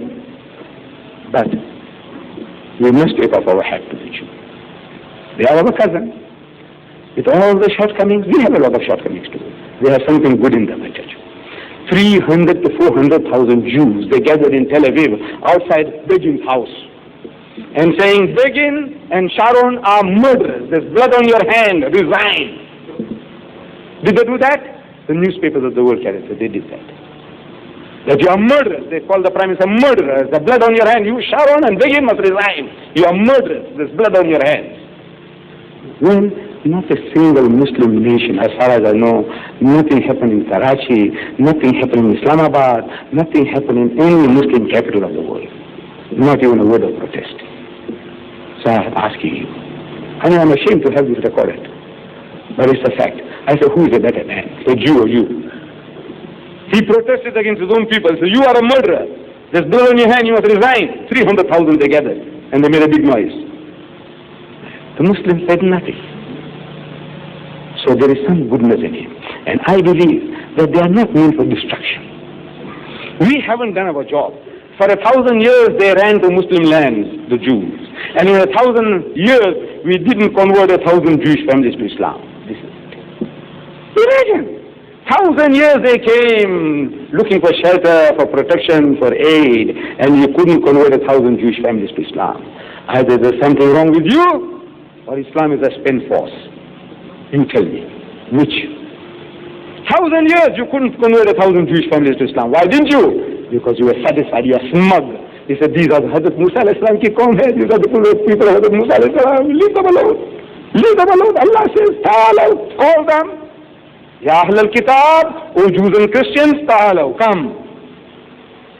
But we must take off our hat to the Jew. They are our cousin. With all the shortcomings, we have a lot of shortcomings too. They have something good in them, I tell you. 300 to 400,000 Jews, they gathered in Tel Aviv outside Begin's house and saying, Begin and Sharon are murderers. There's blood on your hand. Resign. Did they do that? The newspapers of the world carried it. They did that. That you are murderers. They call the Prime Minister murderers. The blood on your hand. You, Sharon and Begin, must resign. You are murderers. There's blood on your hands. Well, not a single Muslim nation, as far as I know, nothing happened in Karachi, nothing happened in Islamabad, nothing happened in any Muslim capital of the world. Not even a word of protest. So I am asking you. I know I'm ashamed to have this recorded, but it's a fact. I say, who is a better man, a Jew or you? He protested against his own people. So you are a murderer. There's blood on your hand, you must resign. 300,000 they gathered, and they made a big noise. The Muslims said nothing. So there is some goodness in him. And I believe that they are not meant for destruction. We haven't done our job. For 1,000 years they ran to Muslim lands, the Jews. And in 1,000 years we didn't convert 1,000 Jewish families to Islam. This is it. Imagine. 1,000 years they came looking for shelter, for protection, for aid, and you couldn't convert 1,000 Jewish families to Islam. Either there's something wrong with you, or Islam is a spent force. You tell me, which? 1,000 years you couldn't convert 1,000 Jewish families to Islam. Why didn't you? Because you were satisfied, you are smug. He said, these are the Hazrat Musa alayhi salam ki kaum hai, these are the people of Hazrat Musa alayhi salam. Leave them alone. Leave them alone. Allah says, ta'alaw, call them. Ya Ahl al-Kitab, O Jews and Christians, ta'alaw, come.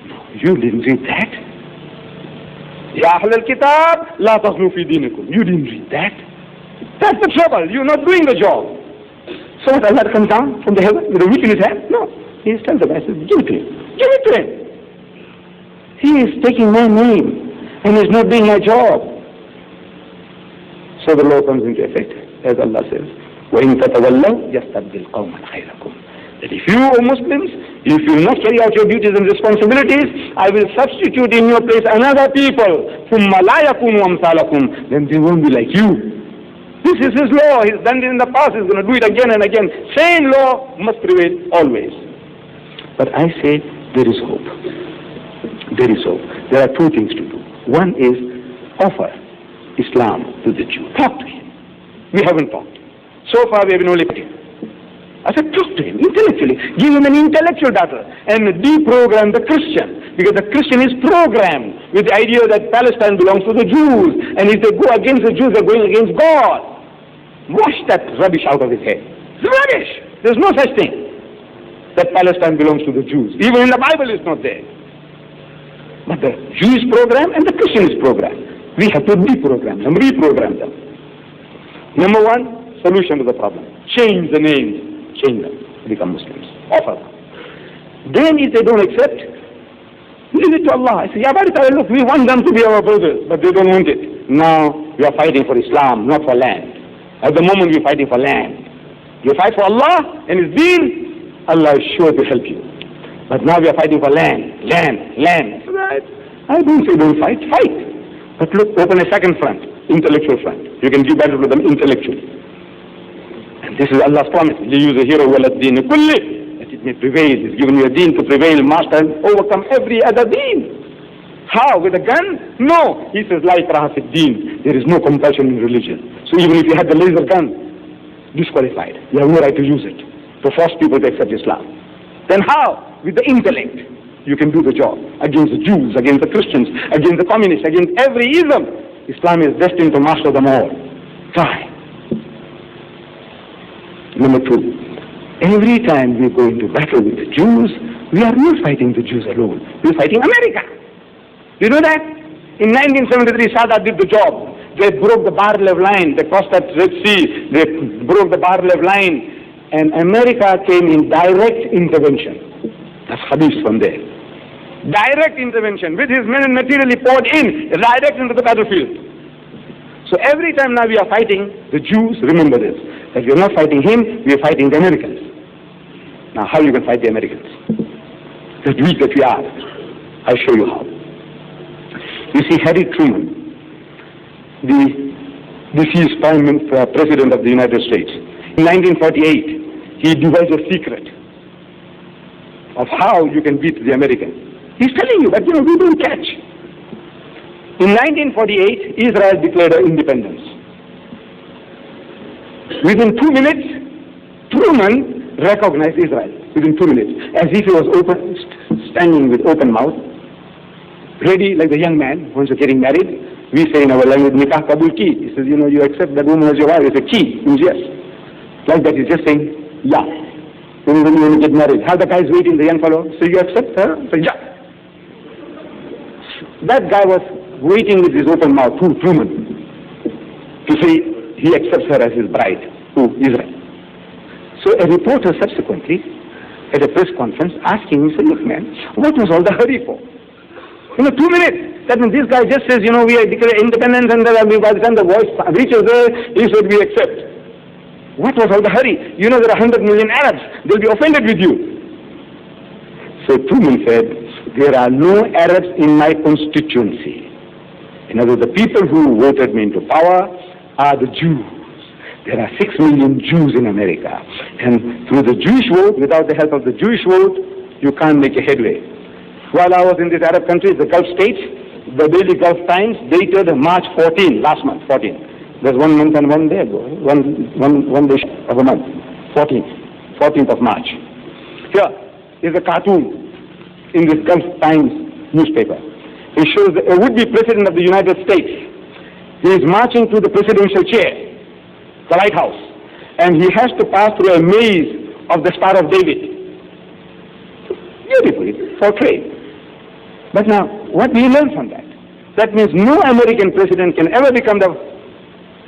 No, you didn't read that. Ya Ahl al-Kitab, la taghlu fi dinikum. You didn't read that. That's the trouble. You're not doing the job. So what, Allah comes down from the heaven with a whip in his hand? No. He tells the Master, give it to him. Give it to him. He is taking my name and is not doing my job. So the law comes into effect, as Allah says. وَإِن تَتَوَلَّوْا يَسْتَبْدِلْ قَوْمًا غَيْرَكُمْ. That if you, O Muslims, if you will not carry out your duties and responsibilities, I will substitute in your place another people. ثُمَّ لَا يَكُونُوا أَمْثَالَكُمْ. Then they won't be like you. This is his law. He's done it in the past. He's going to do it again and again. Same law must prevail always. But I say there is hope. There is hope. There are two things to do. One is offer Islam to the Jew. Talk to him. We haven't talked. So far we have been only picking. I said, talk to him intellectually. Give him an intellectual battle and deprogram the Christian. Because the Christian is programmed with the idea that Palestine belongs to the Jews. And if they go against the Jews, they're going against God. Wash that rubbish out of his head. It's rubbish. There's no such thing that Palestine belongs to the Jews. Even in the Bible it's not there. But the Jew is programmed and the Christian is programmed. We have to deprogram them, reprogram them. Number one, solution to the problem. Change the names. Change them. Become Muslims. Offer them. Then if they don't accept, leave it to Allah. I say, look, we want them to be our brothers, but they don't want it. Now we are fighting for Islam, not for land. At the moment we're fighting for land. You fight for Allah and His deen, Allah is sure to help you. But now we are fighting for land. So I don't say don't fight, fight. But look, open a second front, intellectual front. You can give battle to them intellectually. And this is Allah's promise. You use a hero wal ad-deen kulli, that it may prevail. He's given you a deen to prevail, master, and overcome every other deen. How? With a gun? No. He says, la ikraha fi ad-deen. There is no compulsion in religion. So even if you had the laser gun, disqualified. You have no right to use it to force people to accept Islam. Then how? With the intellect, you can do the job against the Jews, against the Christians, against the communists, against every ism. Islam is destined to master them all. Try. Number two, every time we go into battle with the Jews, we are not fighting the Jews alone. We are fighting America. You know that? In 1973, Sadat did the job. They broke the Bar-Lev line. They crossed that Red Sea. They broke the Bar-Lev line. And America came in direct intervention. That's hadith from there. Direct intervention. With his men and materially poured in, direct into the battlefield. So every time now we are fighting the Jews, remember this. That we are not fighting him, we are fighting the Americans. Now how you can fight the Americans? The weak that we are. I'll show you how. You see, Harry Truman, the deceased President of the United States, in 1948, he devised a secret of how you can beat the Americans. He's telling you that, we don't catch. In 1948, Israel declared independence. Within 2 minutes, Truman recognized Israel. Within 2 minutes, as if he was standing with open mouth, ready like a young man once you're getting married. We say in our language, nikah kabul ki. He says, you accept that woman as your wife. It's a key. Means yes. Like that, he's just saying, yeah. When you get married, how the guy is waiting, the young fellow, so you accept her? So yeah. That guy was waiting with his open mouth, Truman, to say he accepts her as his bride, Israel. So a reporter subsequently at a press conference asking him, he said, look man, what was all the hurry for? 2 minutes. That means this guy just says, we are declaring independence, and by the time the voice reaches there, he said, we accept. What was all the hurry? There are 100 million Arabs. They'll be offended with you. So Truman said, there are no Arabs in my constituency. In other words, the people who voted me into power are the Jews. There are 6 million Jews in America. And through the Jewish vote, without the help of the Jewish vote, you can't make a headway. While I was in this Arab country, the Gulf states, the Daily Gulf Times dated March 14, last month, 14. There's 1 month and 1 day ago, one day of a month, 14th of March. Here is a cartoon in this Gulf Times newspaper. It shows a would-be president of the United States. He is marching to the presidential chair, the White House, and he has to pass through a maze of the Star of David. Beautifully portrayed. But now, what do you learn from that? That means no American president can ever become the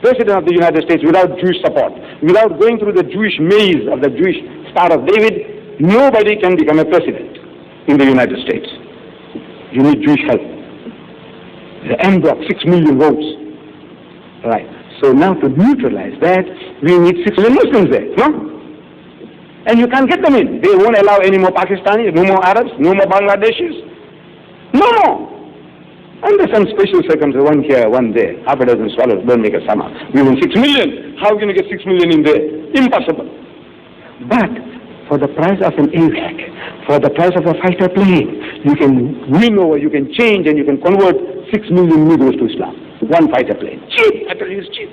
president of the United States without Jewish support. Without going through the Jewish maze of the Jewish Star of David, nobody can become a president in the United States. You need Jewish help. The end of 6 million votes. Right. So now to neutralize that, we need 6 million Muslims there, no? And you can't get them in. They won't allow any more Pakistanis, no more Arabs, no more Bangladeshis. No more. Under some special circumstances, one here, one there, half a dozen swallows don't make a summer. We want 6 million. How are we going to get 6 million in there? Impossible. But for the price of an AVAC, for the price of a fighter plane, you can win over, you can change, and you can convert 6 million Negroes to Islam. One fighter plane. Cheap. I tell you, it's cheap.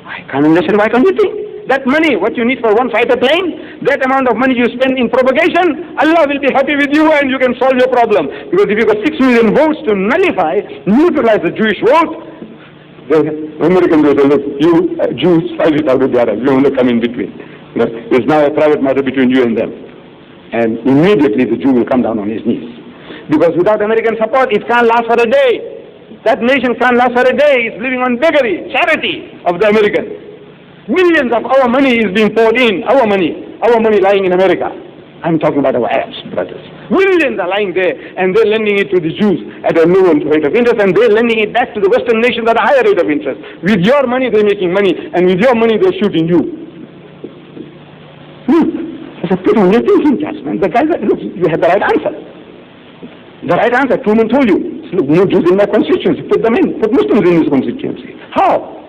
I can't understand. Why can't you think? That money, what you need for one fighter plane, that amount of money you spend in propagation, Allah will be happy with you and you can solve your problem. Because if you got 6 million votes to nullify, neutralize the Jewish vote, the Americans will say, look, you Jews, fight it out with the Arabs. You want to come in between. It's now a private matter between you and them. And immediately the Jew will come down on his knees. Because without American support, it can't last for a day. That nation can't last for a day. It's living on beggary, charity of the Americans. Millions of our money is being poured in, our money lying in America. I'm talking about our Arabs, brothers. Millions are lying there, and they're lending it to the Jews at a low rate of interest, and they're lending it back to the Western nations at a higher rate of interest. With your money, they're making money, and with your money, they're shooting you. Look, there's a bit on your thinking, man. The guy said, look, you had the right answer. The right answer, Truman told you. Look, no Jews in my constituency, put them in. Put Muslims in his constituency. How?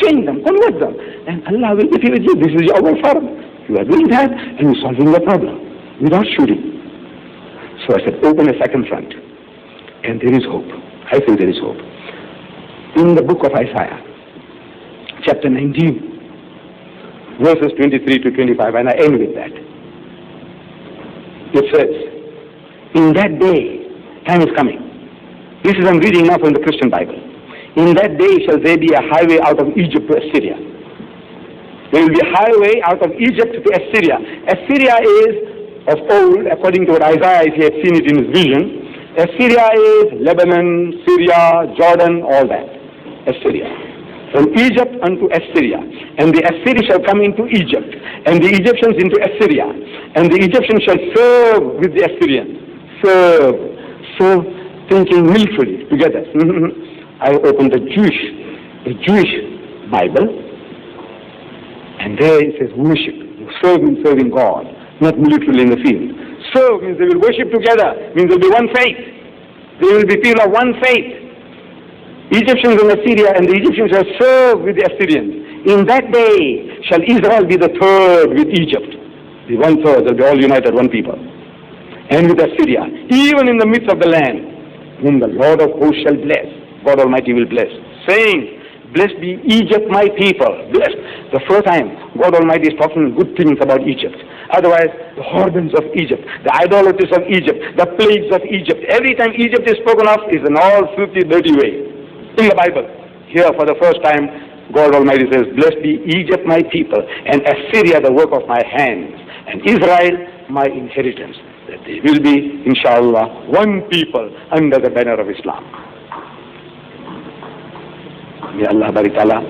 Change them, convert them, and Allah will be with you. This is your farm. You are doing that, and you're solving the problem without shooting. So I said, open a second front, and there is hope. I think there is hope. In the book of Isaiah, chapter 19, verses 23 to 25, and I end with that. It says, in that day, time is coming. This is I'm reading now from the Christian Bible. In that day shall there be a highway out of Egypt to Assyria. There will be a highway out of Egypt to Assyria. Assyria is, of old, according to what Isaiah, if he had seen it in his vision, Assyria is Lebanon, Syria, Jordan, all that. Assyria. From Egypt unto Assyria. And the Assyrians shall come into Egypt, and the Egyptians into Assyria. And the Egyptians shall serve with the Assyrians. Serve, thinking militarily together. I opened the Jewish Bible, and there it says worship. Serve means serving God, not militarily in the field. Serve means they will worship together, means there will be one faith. They will be people of one faith. Egyptians in Assyria, and the Egyptians shall serve with the Assyrians. In that day shall Israel be the third with Egypt. The 1/3, they'll be all united, one people. And with Assyria, even in the midst of the land, whom the Lord of hosts shall bless. God Almighty will bless, saying, blessed be Egypt, my people. Blessed. The first time God Almighty is talking good things about Egypt. Otherwise, the whoredoms of Egypt, the idolatries of Egypt, the plagues of Egypt. Every time Egypt is spoken of is an all filthy, dirty way. In the Bible. Here, for the first time, God Almighty says, blessed be Egypt, my people, and Assyria, the work of my hands, and Israel, my inheritance. That they will be, inshallah, one people under the banner of Islam. May Allah Barik Allah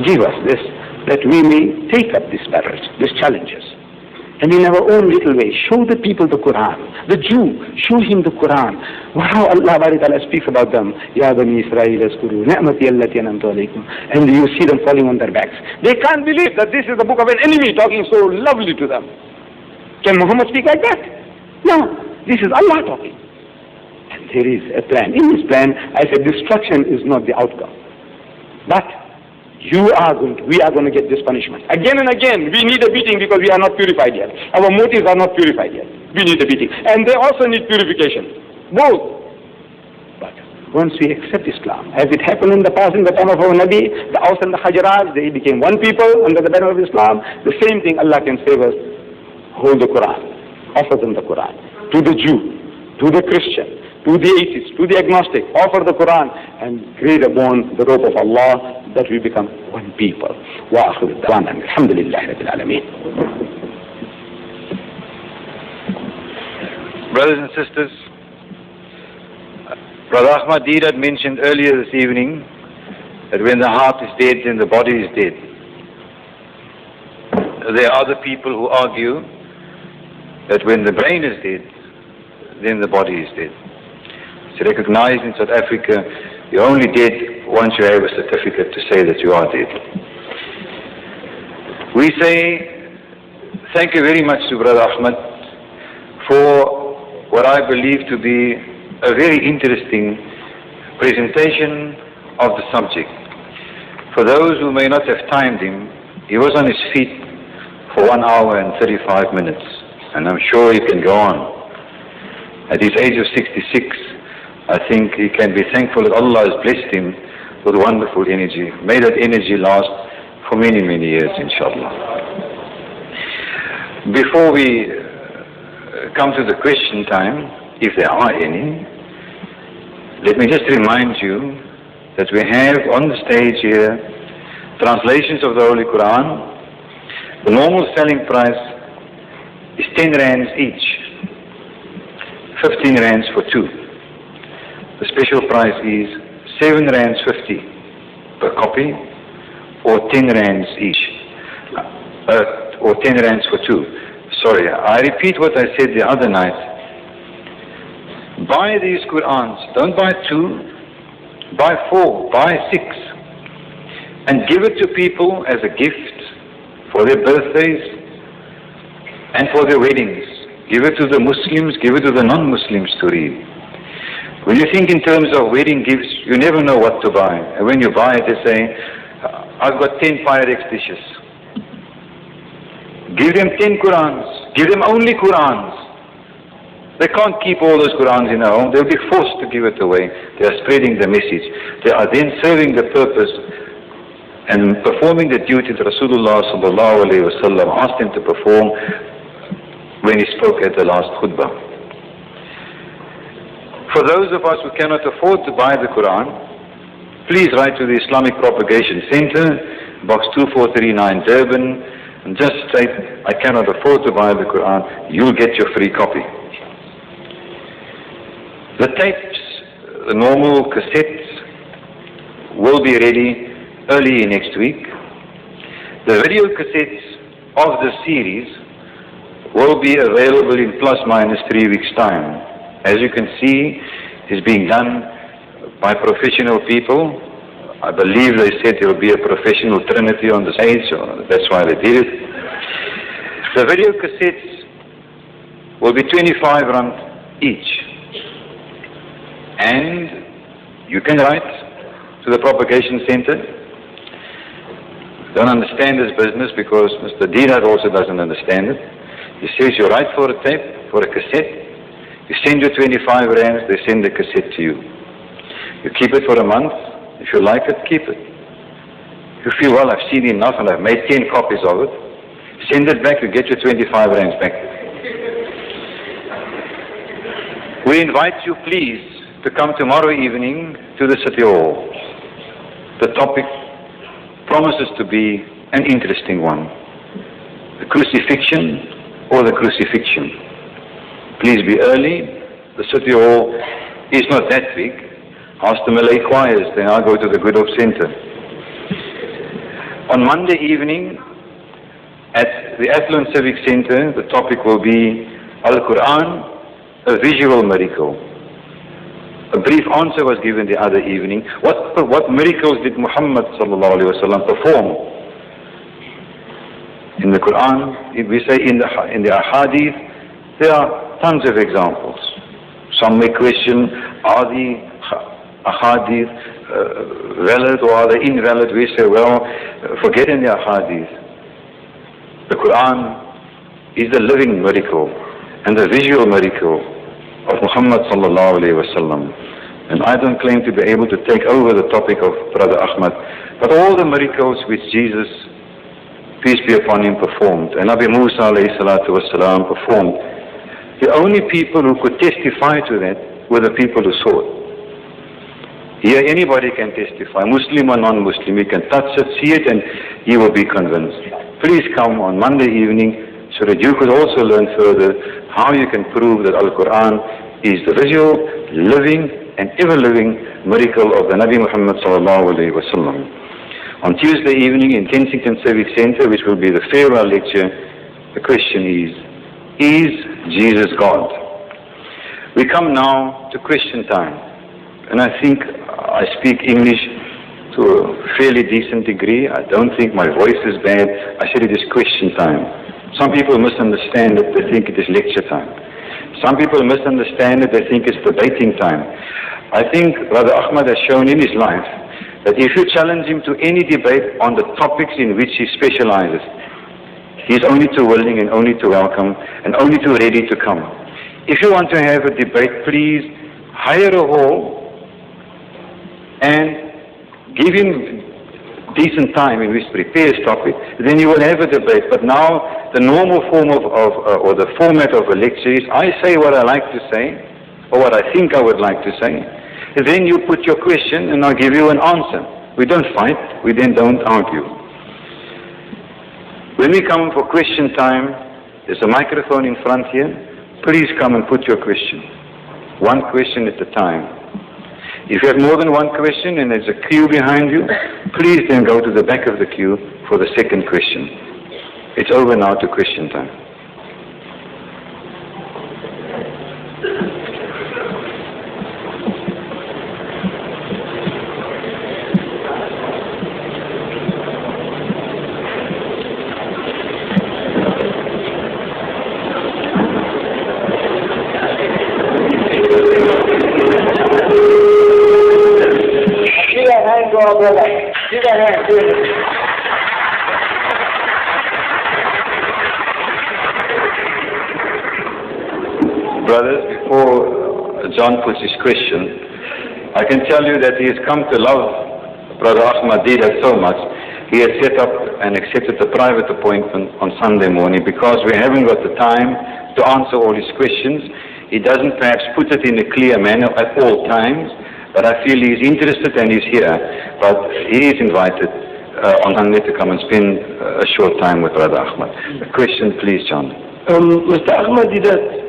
give us this, that we may take up these battles, these challenges, And in our own little way, show the people the Quran. The Jew, show him the Quran. How Allah Ta'ala speaks about them. Ya Bani Israel askuru ni'mati allati an'amtu alaykum. And you see them falling on their backs. They can't believe that this is the book of an enemy talking so lovely to them. Can Muhammad speak like that? No. This is Allah talking. And there is a plan. In this plan, I said destruction is not the outcome. But we are going to get this punishment. Again and again, we need a beating because we are not purified yet. Our motives are not purified yet. We need a beating. And they also need purification. Both. But once we accept Islam, as it happened in the past in the time of our Nabi, the Aus and the Hajaraj, they became one people under the banner of Islam. The same thing Allah can save us. Hold the Quran. Offer them the Quran. To the Jew, to the Christian, to the atheist, to the agnostic, offer the Quran and create upon the rope of Allah that we become one people. Wa akhiru da'wana alhamdulillahi rabbil alameen. Brothers and sisters, Brother Ahmed Deedat mentioned earlier this evening that when the heart is dead, then the body is dead. There are other people who argue that when the brain is dead, then the body is dead. It's recognized in South Africa, you're only dead once you have a certificate to say that you are dead. We say thank you very much to Brother Ahmed for what I believe to be a very interesting presentation of the subject. For those who may not have timed him, he was on his feet for 1 hour and 35 minutes, and I'm sure he can go on. At his age of 66, I think he can be thankful that Allah has blessed him with wonderful energy. May that energy last for many, many years, inshallah. Before we come to the question time, if there are any, let me just remind you that we have on the stage here translations of the Holy Quran. The normal selling price is 10 rands each, 15 rands for two. The special price is 7 rands 50 per copy, or 10 rands each, or 10 rands for two. Sorry, I repeat what I said the other night. Buy these Qurans. Don't buy 2, buy 4, buy 6, and give it to people as a gift for their birthdays and for their weddings. Give it to the Muslims, give it to the non-Muslims to read. When you think in terms of wedding gifts, you never know what to buy. And when you buy it, they say, I've got 10 Pyrex dishes. Give them 10 Qurans. Give them only Qurans. They can't keep all those Qurans in their home. They'll be forced to give it away. They are spreading the message. They are then serving the purpose and performing the duty that Rasulullah sallallahu alayhi wa sallam asked him to perform when he spoke at the last khutbah. For those of us who cannot afford to buy the Quran, please write to the Islamic Propagation Center, Box 2439 Durban, and just state, I cannot afford to buy the Quran. You'll get your free copy. The tapes, the normal cassettes, will be ready early next week. The video cassettes of the series will be available in plus minus 3 weeks' time. As you can see, it's being done by professional people. I believe they said there will be a professional trinity on the stage, so that's why they did it. The video cassettes will be 25 rand each. And you can write to the Propagation Center. Don't understand this business because Mr. Deedat also doesn't understand it. He says you write for a tape, for a cassette, you send your 25 rands, they send the cassette to you. You keep it for a month. If you like it, keep it. If you feel, well, I've seen enough and I've made 10 copies of it, send it back, you get your 25 rands back. We invite you, please, to come tomorrow evening to the City Hall. The topic promises to be an interesting one. The crucifixion or the crucifixion. Please be early. The City Hall is not that big. Ask the Malay choirs, then I'll go to the Good Hope Center. On Monday evening At the Affluent Civic Center, the topic will be Al-Quran, a visual miracle. A brief answer was given the other evening. What miracles did Muhammad sallallahu alaihi wasallam perform? In the Quran, if we say in the Ahadith, there are tons of examples. Some may question, are the Ahadith valid or are they invalid? We say, well, forgetting the Ahadith. The Quran is the living miracle and the visual miracle of Muhammad sallallahu alayhi wa sallam. And I don't claim to be able to take over the topic of Brother Ahmed, but all the miracles which Jesus, peace be upon him, performed, and Nabi Musa alayhi salatu wasalam performed, the only people who could testify to that were the people who saw it. Here anybody can testify, Muslim or non-Muslim, you can touch it, see it, and you will be convinced. Please come on Monday evening so that you could also learn further how you can prove that Al-Quran is the visual, living, and ever-living miracle of the Nabi Muhammad sallallahu alayhi wa sallam. On Tuesday evening in Kensington Civic Center, which will be the farewell lecture, the question is Jesus God? We come now to question time. And I think I speak English to a fairly decent degree. I don't think my voice is bad. I said it is question time. Some people misunderstand it. They think it is lecture time. Some people misunderstand it. They think it's debating time. I think Brother Ahmed has shown in his life that if you challenge him to any debate on the topics in which he specializes, he is only too willing and only too welcome and only too ready to come. If you want to have a debate, please hire a hall and give him decent time in which to prepare his topic, then you will have a debate. But now the normal form or the format of a lecture is I say what I like to say or what I think I would like to say. And then you put your question and I'll give you an answer. We don't fight, we then don't argue. When we come for question time, there's a microphone in front here. Please come and put your question. One question at a time. If you have more than one question and there's a queue behind you, please then go to the back of the queue for the second question. It's over now to question time. Brothers, before John puts his question, I can tell you that he has come to love Brother Ahmed Deedat so much, he has set up and accepted a private appointment on Sunday morning because we haven't got the time to answer all his questions. He doesn't perhaps put it in a clear manner at all times, but I feel he's interested and he's here. But he is invited on Sunday to come and spend a short time with Brother Ahmed. A question, please, John. Mr. Ahmed Deedat,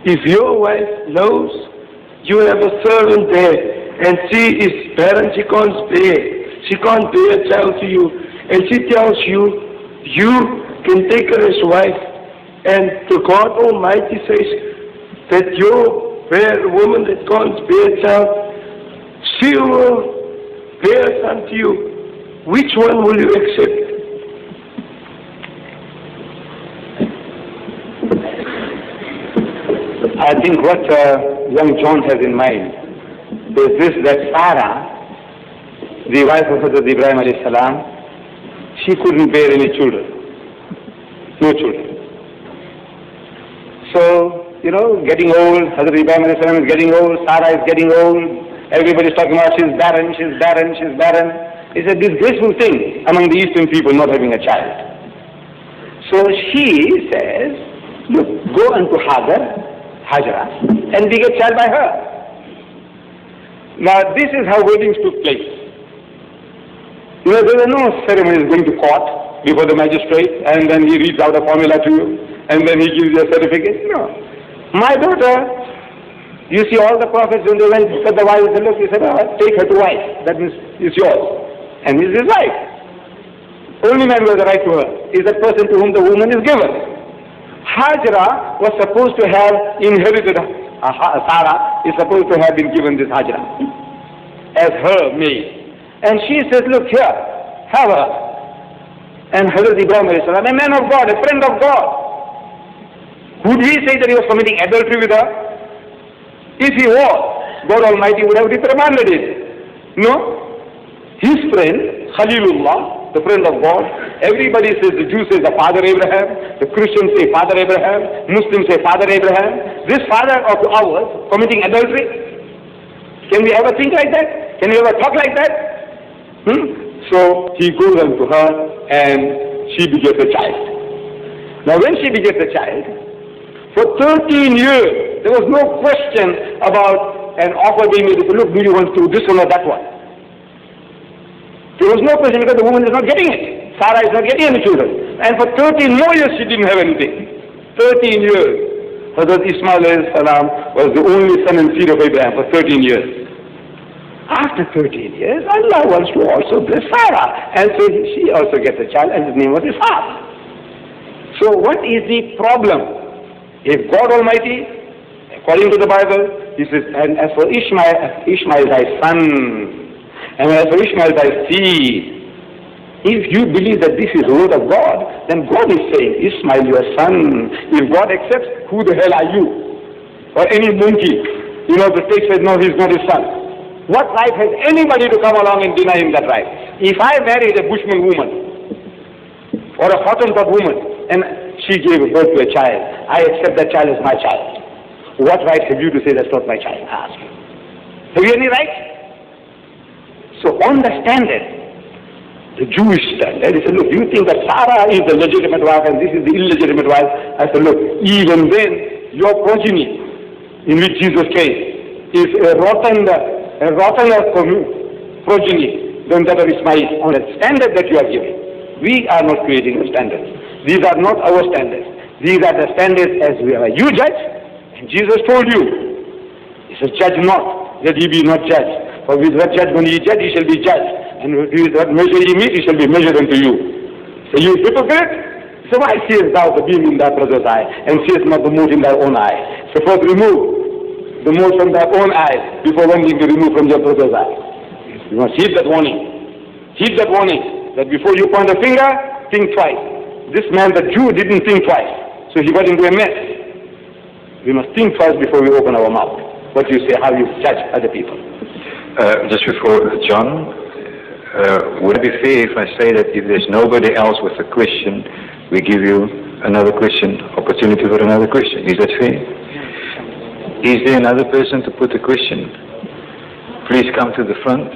if your wife knows you have a servant there and she is barren, she can't bear a child to you, and she tells you, you can take her as wife, and the God Almighty says that your woman that can't bear a child, she will bear a son to you. Which one will you accept? I think what young John has in mind is this, that Sarah, the wife of Hazrat Ibrahim alayhi salam, she couldn't bear any children. No children. So, getting old, Hazrat Ibrahim alayhi salam is getting old, Sarah is getting old, everybody's talking about she's barren, she's barren, she's barren. It's a disgraceful thing among the Eastern people not having a child. So she says, look, go unto Hajra, and we get child by her. Now this is how weddings took place. There were no ceremonies going to court before the magistrate and then he reads out a formula to you and then he gives you a certificate. No. My daughter, you see all the prophets when they went to the wife, he said, take her to wife, that means it's yours. And he's his wife. Only man who has the right to her is that person to whom the woman is given. Hajra was supposed to have inherited, Sarah is supposed to have been given this Hajra as her maid. And she says, look here, have her. And Hazrat Ibrahim alayhi salam, a man of God, a friend of God, would he say that he was committing adultery with her? If he was, God Almighty would have reprimanded him. No. His friend, Khalilullah, the friend of God, everybody says, the Jews say the Father Abraham, the Christians say Father Abraham, Muslims say Father Abraham. This father of ours committing adultery? Can we ever think like that? Can we ever talk like that? So he goes unto her and she begets a child. Now when she begets a child, for 13 years, there was no question about an offer being made. Look, do you want to do this one or that one? There was no question because the woman is not getting it. Sarah is not getting any children. And for 13 more years she didn't have anything. 13 years. Hazrat Ismail alayhi salam was the only son and seed of Abraham for 13 years. After 13 years, Allah wants to also bless Sarah. And so she also gets a child and his name was Ishaq. So what is the problem? If God Almighty, according to the Bible, He says, and as for Ishmael thy son, and as for Ishmael thy seed, if you believe that this is the word of God, then God is saying, Ishmael your son. If God accepts, who the hell are you? Or any monkey, the text says, no, he's not his son. What right has anybody to come along and deny him that right? If I married a Bushman woman, or a Hottentot woman, and she gave birth to a child, I accept that child as my child. What right have you to say that's not my child? Ask. Have you any right? So on the standard, the Jewish standard, he said, look, you think that Sarah is the legitimate wife and this is the illegitimate wife? I said, look, even then, your progeny, in which Jesus came, is a rottener progeny than that of Ismail on the standard that you are giving. We are not creating the standards. These are not our standards. These are the standards as we are. You judge, and Jesus told you, he says, judge not, that ye be not judged. For with what judgment ye judge, ye shall be judged. And with what measure ye meet, ye shall be measured unto you. So you hypocrite, so why seest thou the beam in thy brother's eye, and seest not the mote in thy own eye? So first remove the mote from thy own eye, before one thing to remove from your brother's eye. You must heed that warning. Heed that warning, that before you point a finger, think twice. This man, the Jew, didn't think twice, so he got into a mess. We must think twice before we open our mouth. What you say, how you judge other people. Just before John, would it be fair if I say that if there's nobody else with a question, we give you another question, opportunity for another question? Is that fair? Is there another person to put a question? Please come to the front.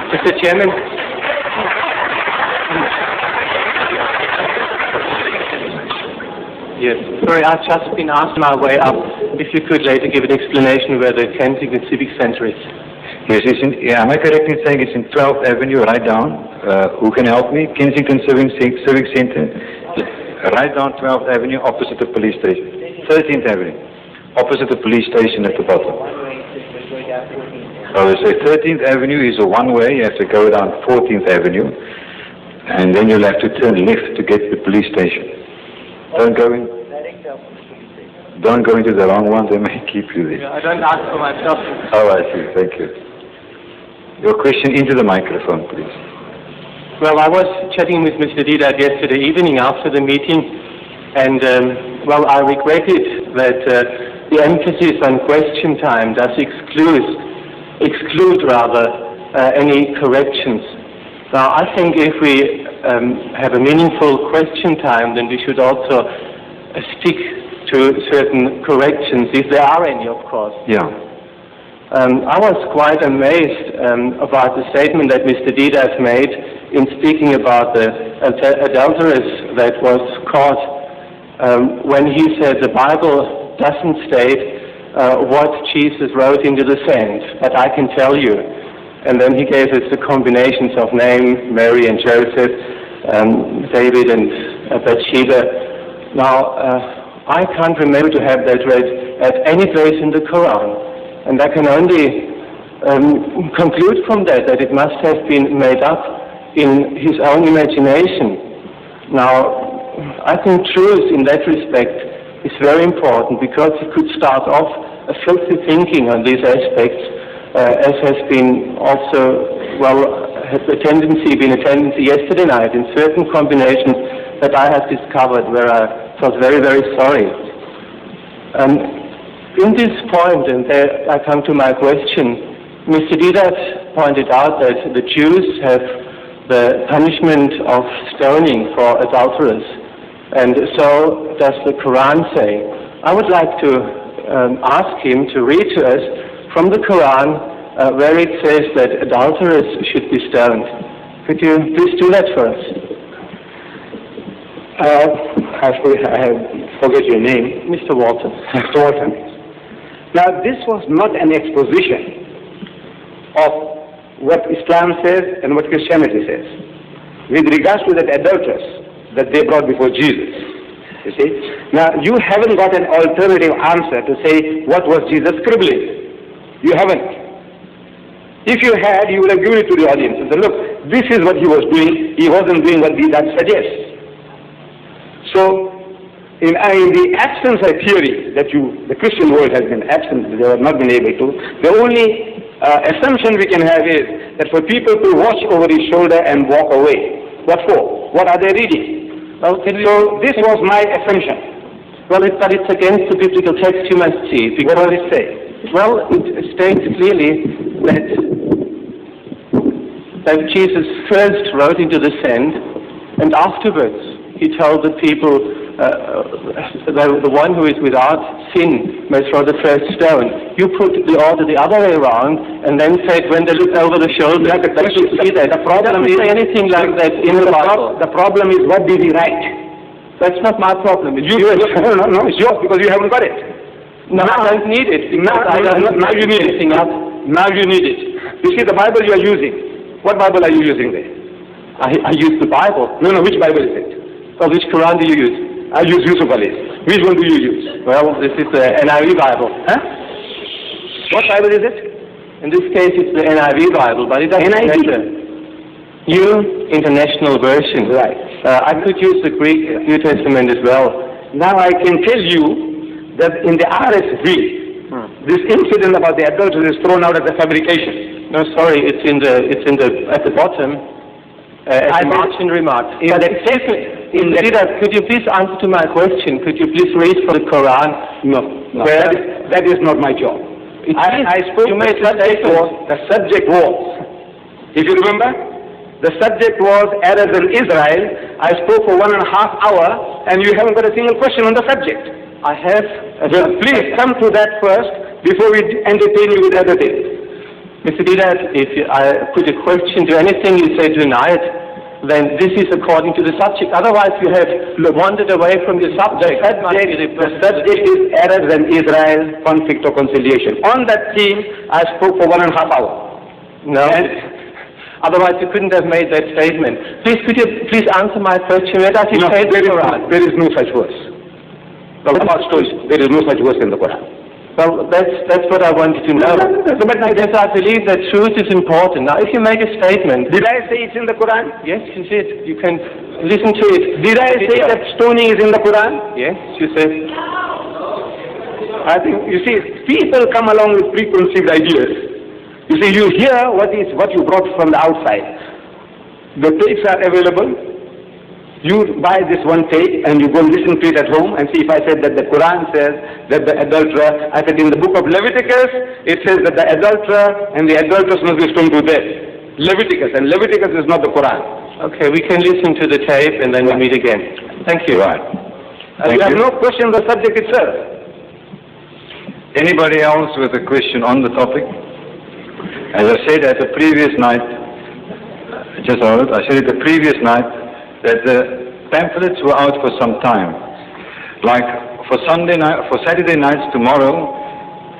Mr. Chairman, yes, sorry, I've just been asked on my way up if you could later give an explanation where the Kensington Civic Centre is. Yes, am I correct in saying it's in 12th Avenue, right down? Who can help me? Kensington Civic Centre, right down 12th Avenue, opposite the police station. 13th Avenue, opposite the police station at the bottom. So they say 13th Avenue is a one-way. You have to go down 14th Avenue, and then you'll have to turn left to get to the police station. Don't go into the wrong one. They may keep you there. Yeah, I don't ask for myself. Oh, I see. Thank you. Your question into the microphone, please. Well, I was chatting with Mr. Deedat yesterday evening after the meeting, and I regretted that the emphasis on question time does exclude any corrections. Now, I think if we have a meaningful question time, then we should also stick to certain corrections, if there are any, of course. Yeah. I was quite amazed about the statement that Mr. Deedat made in speaking about the adulteress that was caught when he said the Bible doesn't state what Jesus wrote into the sand, but I can tell you. And then he gave us the combinations of name, Mary and Joseph, David and Bathsheba. Now, I can't remember to have that read at any place in the Quran. And I can only conclude from that it must have been made up in his own imagination. Now, I think truth in that respect is very important, because it could start off a filthy thinking on these aspects, as has been also, has been a tendency yesterday night in certain combinations that I have discovered where I felt very, very sorry. In this point, and there I come to my question, Mr. Deedat pointed out that the Jews have the punishment of stoning for adulterers, and so does the Quran say. I would like to ask him to read to us from the Quran where it says that adulterers should be stoned. Could you please do that for us? I forget your name. Mr. Walton. Mr. Walton. Now, this was not an exposition of what Islam says and what Christianity says with regards to that adulteress that they brought before Jesus. You see? Now, you haven't got an alternative answer to say what was Jesus scribbling. You haven't. If you had, you would have given it to the audience and said, look, this is what he was doing. He wasn't doing what that suggests. So, in the absence of theory that the Christian world has been absent, they have not been able to, the only assumption we can have is that for people to watch over his shoulder and walk away. What for? What are they reading? Well, so this was my assumption. Well, but it's against the biblical text, you must see. What does it say? Well, it states clearly that Jesus first wrote into the sand, and afterwards he told the people, the one who is without sin may throw the first stone. You put the order the other way around, and then said when they look over the shoulder, yeah, they should see that. The problem is anything like that in the Bible. The problem is, what did he write? That's not my problem. It's yours. No, it's yours because you haven't got it. No, I don't need it. Now you need it. Now you need it. You see the Bible you are using. What Bible are you using there? I use the Bible. No, which Bible is it? Well, which Quran do you use? I use Yusuf Ali. Which one do you use? Well, this is the NIV Bible. Huh? What Bible is it? In this case, it's the NIV Bible, but it doesn't matter. New International Version. Right. I could use the Greek New Testament as well. Now I can tell you that in the RSV, this incident about the adultery is thrown out as a fabrication. No, sorry, it's at the bottom. As a margin remark. But could you please answer to my question? Could you please read from the Quran? No. That is not my job. I spoke. The subject was. If you remember, the subject was Arabs and Israel. I spoke for 1.5 hours, and you haven't got a single question on the subject. I have. Well, please come to that first before we entertain you with other things. Mr. Deedat, if I put a question to anything you say tonight, then this is according to the subject. Otherwise, you have wandered away from the subject. The subject is Arabs and Israel, conflict or conciliation. On that theme, I spoke for 1.5 hours. No. Otherwise, you couldn't have made that statement. Please, could you please answer my question? Where does it say the Quran? There is no such verse. There is no such verse in the Quran. Well, that's what I wanted to know. But yes, I believe that truth is important. Now, if you make a statement... Did I say it's in the Quran? Yes, you said. You can listen to it. Did I say that stoning is in the Quran? Yes, you said. I think, you see, people come along with preconceived ideas. You see, you hear what you brought from the outside. The tapes are available. You buy this one tape and you go listen to it at home and see if I said that the Quran says that the adulterer, I said in the book of Leviticus, it says that the adulterer and the adulteress must be stoned to death. Leviticus, and Leviticus is not the Quran. Okay, we can listen to the tape and then we'll meet again. Thank you. Right. You have no question on the subject itself. Anybody else with a question on the topic? As I said at the previous night, that the pamphlets were out for some time. Like for Saturday nights tomorrow,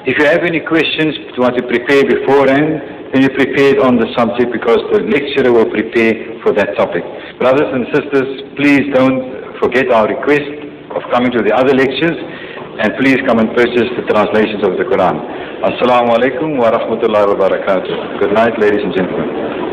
If you have any questions you want to prepare beforehand, then you prepare it on the subject because the lecturer will prepare for that topic. Brothers and sisters, please don't forget our request of coming to the other lectures, and please come and purchase the translations of the Quran. Assalamu alaikum wa rahmatullahi wa barakatuh. Good night, ladies and gentlemen.